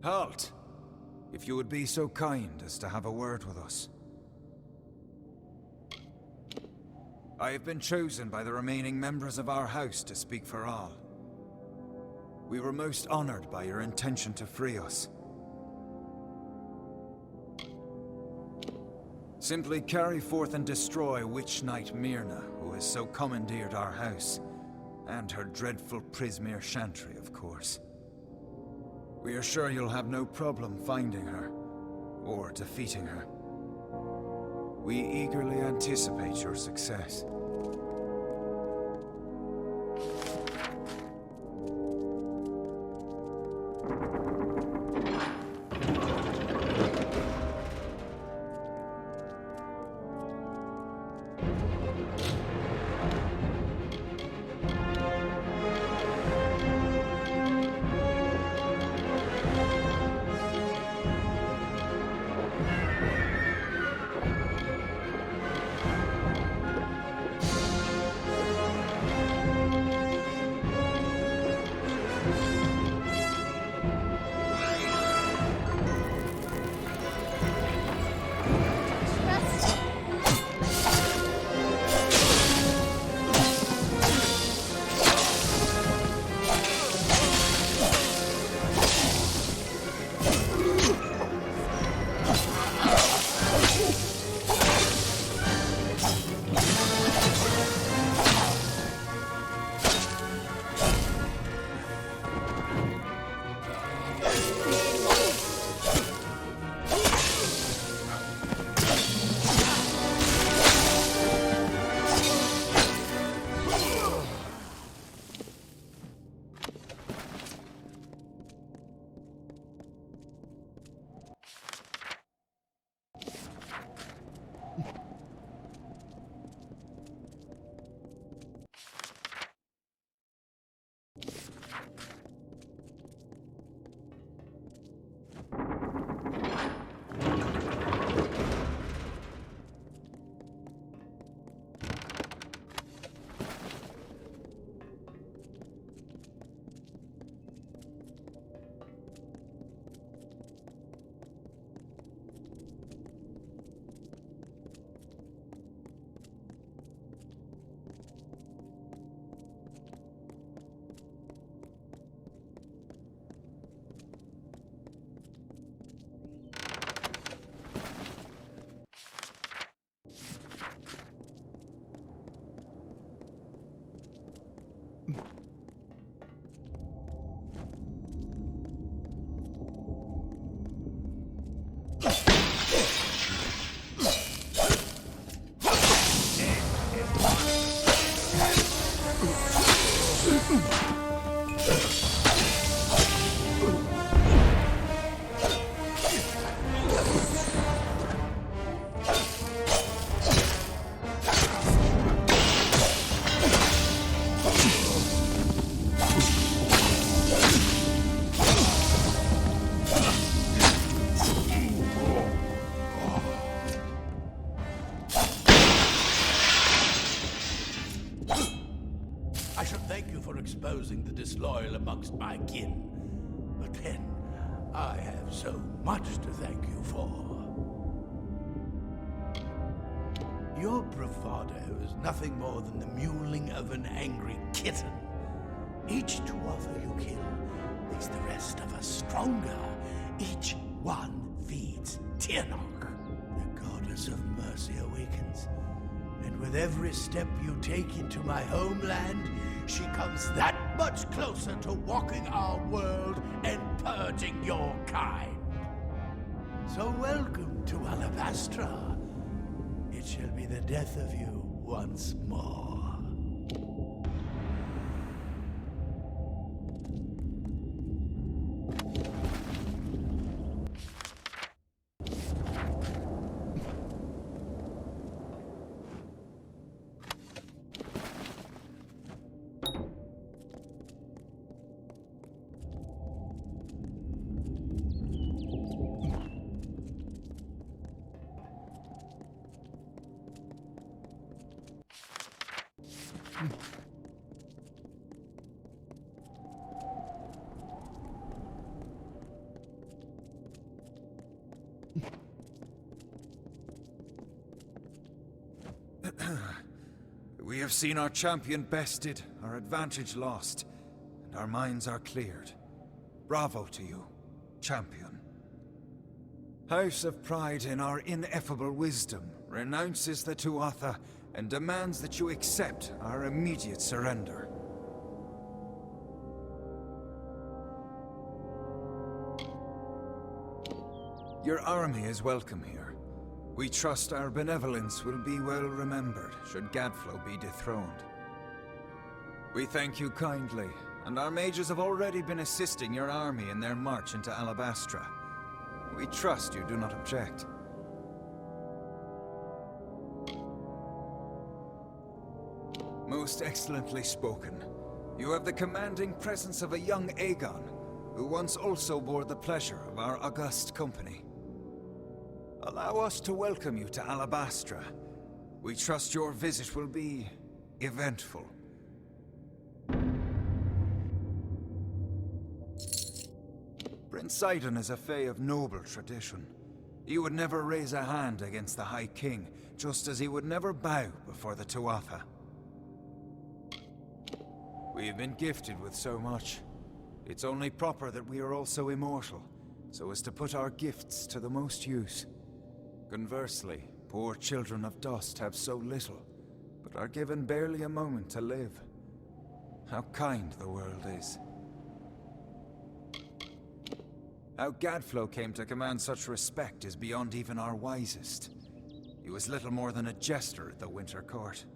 Halt! If you would be so kind as to have a word with us. I have been chosen by the remaining members of our house to speak for all. We were most honored by your intention to free us. Simply carry forth and destroy Witch Knight Myrna, who has so commandeered our house, and her dreadful Prismere Chantry, of course. We are sure you'll have no problem finding her, or defeating her. We eagerly anticipate your success. for exposing the disloyal amongst my kin. But then, I have so much to thank you for. Your bravado is nothing more than the mewling of an angry kitten. Each Tuatha you kill makes the rest of us stronger. Each one feeds Tirnoch. The goddess of mercy awakens. And with every step you take into my homeland, she comes that much closer to walking our world and purging your kind. So welcome to Alabastra. It shall be the death of you once more. We have seen our champion bested, our advantage lost, and our minds are cleared. Bravo to you, champion. House of Pride, in our ineffable wisdom, renounces the Tuatha and demands that you accept our immediate surrender. Your army is welcome here. We trust our benevolence will be well remembered should Gadflow be dethroned. We thank you kindly, and our mages have already been assisting your army in their march into Alabastra. We trust you do not object. Most excellently spoken. You have the commanding presence of a young Aegon, who once also bore the pleasure of our august company. Allow us to welcome you to Alabastra. We trust your visit will be eventful. Prince Sidon is a Fae of noble tradition. He would never raise a hand against the High King, just as he would never bow before the Tuatha. We have been gifted with so much. It's only proper that we are also immortal, so as to put our gifts to the most use. Conversely, poor children of dust have so little, but are given barely a moment to live. How kind the world is. How Gadflow came to command such respect is beyond even our wisest. He was little more than a jester at the Winter Court.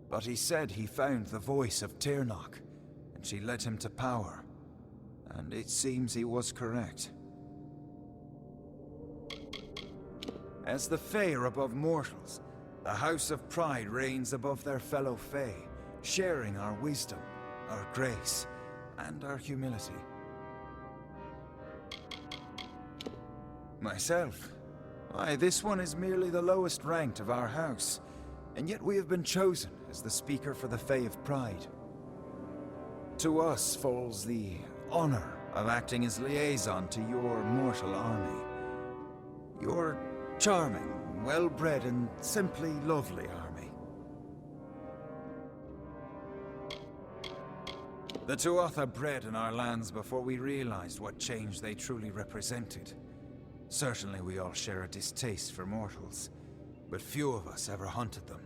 But he said he found the voice of Tirnoch, and she led him to power. And it seems he was correct. As the Fae are above mortals, the House of Pride reigns above their fellow Fae, sharing our wisdom, our grace, and our humility. Myself? Why, this one is merely the lowest ranked of our house, and yet we have been chosen as the speaker for the Fae of Pride. To us falls the honor of acting as liaison to your mortal army. Your charming, well-bred, and simply lovely army. The Tuatha bred in our lands before we realized what change they truly represented. Certainly we all share a distaste for mortals, but few of us ever hunted them.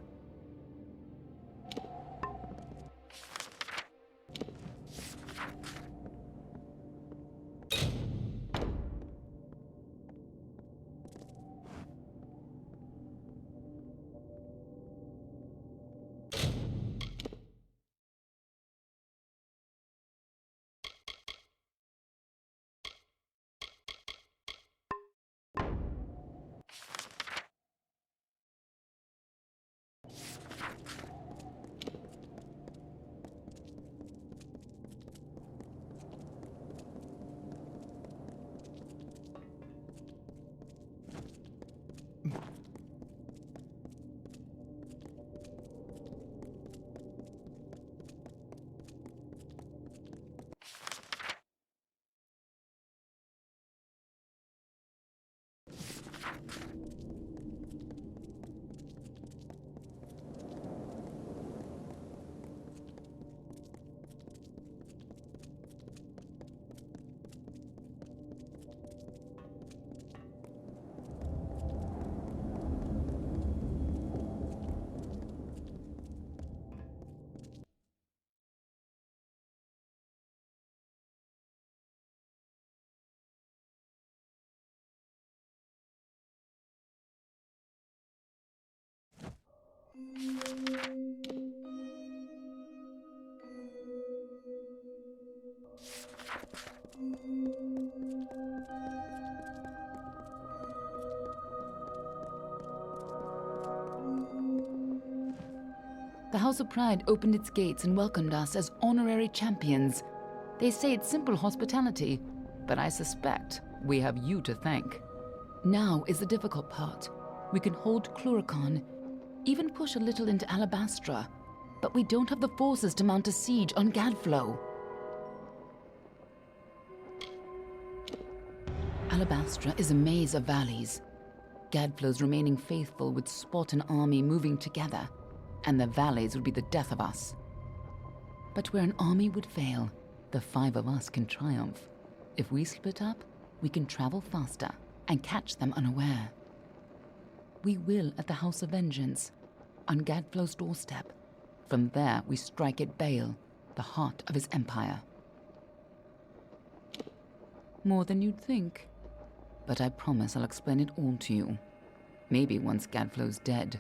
The House of Pride opened its gates and welcomed us as honorary champions. They say it's simple hospitality, but I suspect we have you to thank. Now is the difficult part. We can hold Cluricon, even push a little into Alabastra, but we don't have the forces to mount a siege on Gadflow. Alabastra is a maze of valleys. Gadflow's remaining faithful would spot an army moving together, and the valleys would be the death of us. But where an army would fail, the 5 of us can triumph. If we split up, we can travel faster and catch them unaware. We will at the House of Vengeance, on Gadflow's doorstep. From there, we strike at Bale, the heart of his empire. More than you'd think. But I promise I'll explain it all to you. Maybe once Gadflow's dead.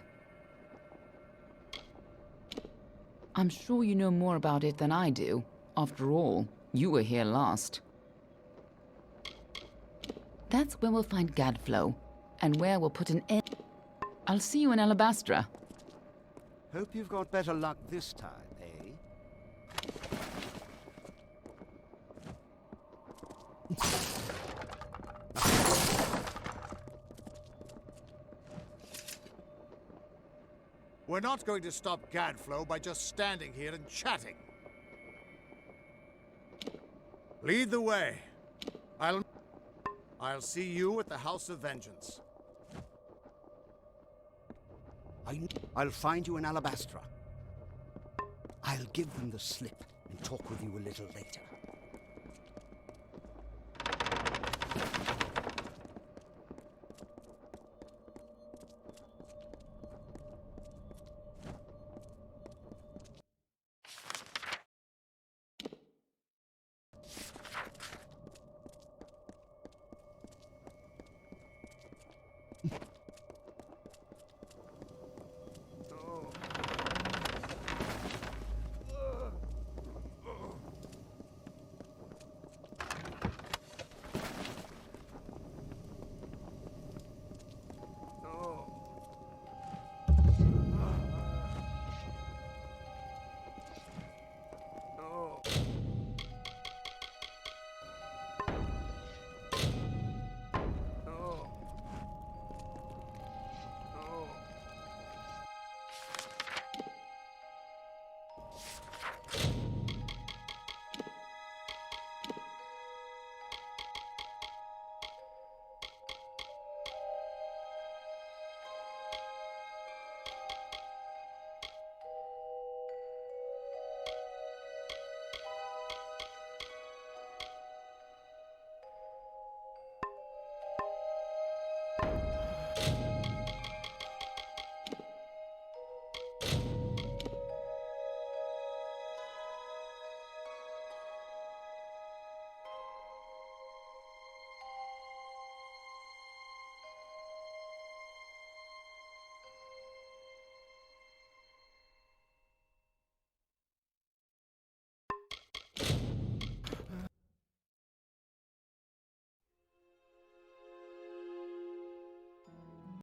I'm sure you know more about it than I do. After all, you were here last. That's where we'll find Gadflow, and where we'll put an end. I'll see you in Alabastra. Hope you've got better luck this time, eh? We're not going to stop Gadflow by just standing here and chatting. Lead the way. I'll see you at the House of Vengeance. I'll find you in Alabastra. I'll give them the slip and talk with you a little later.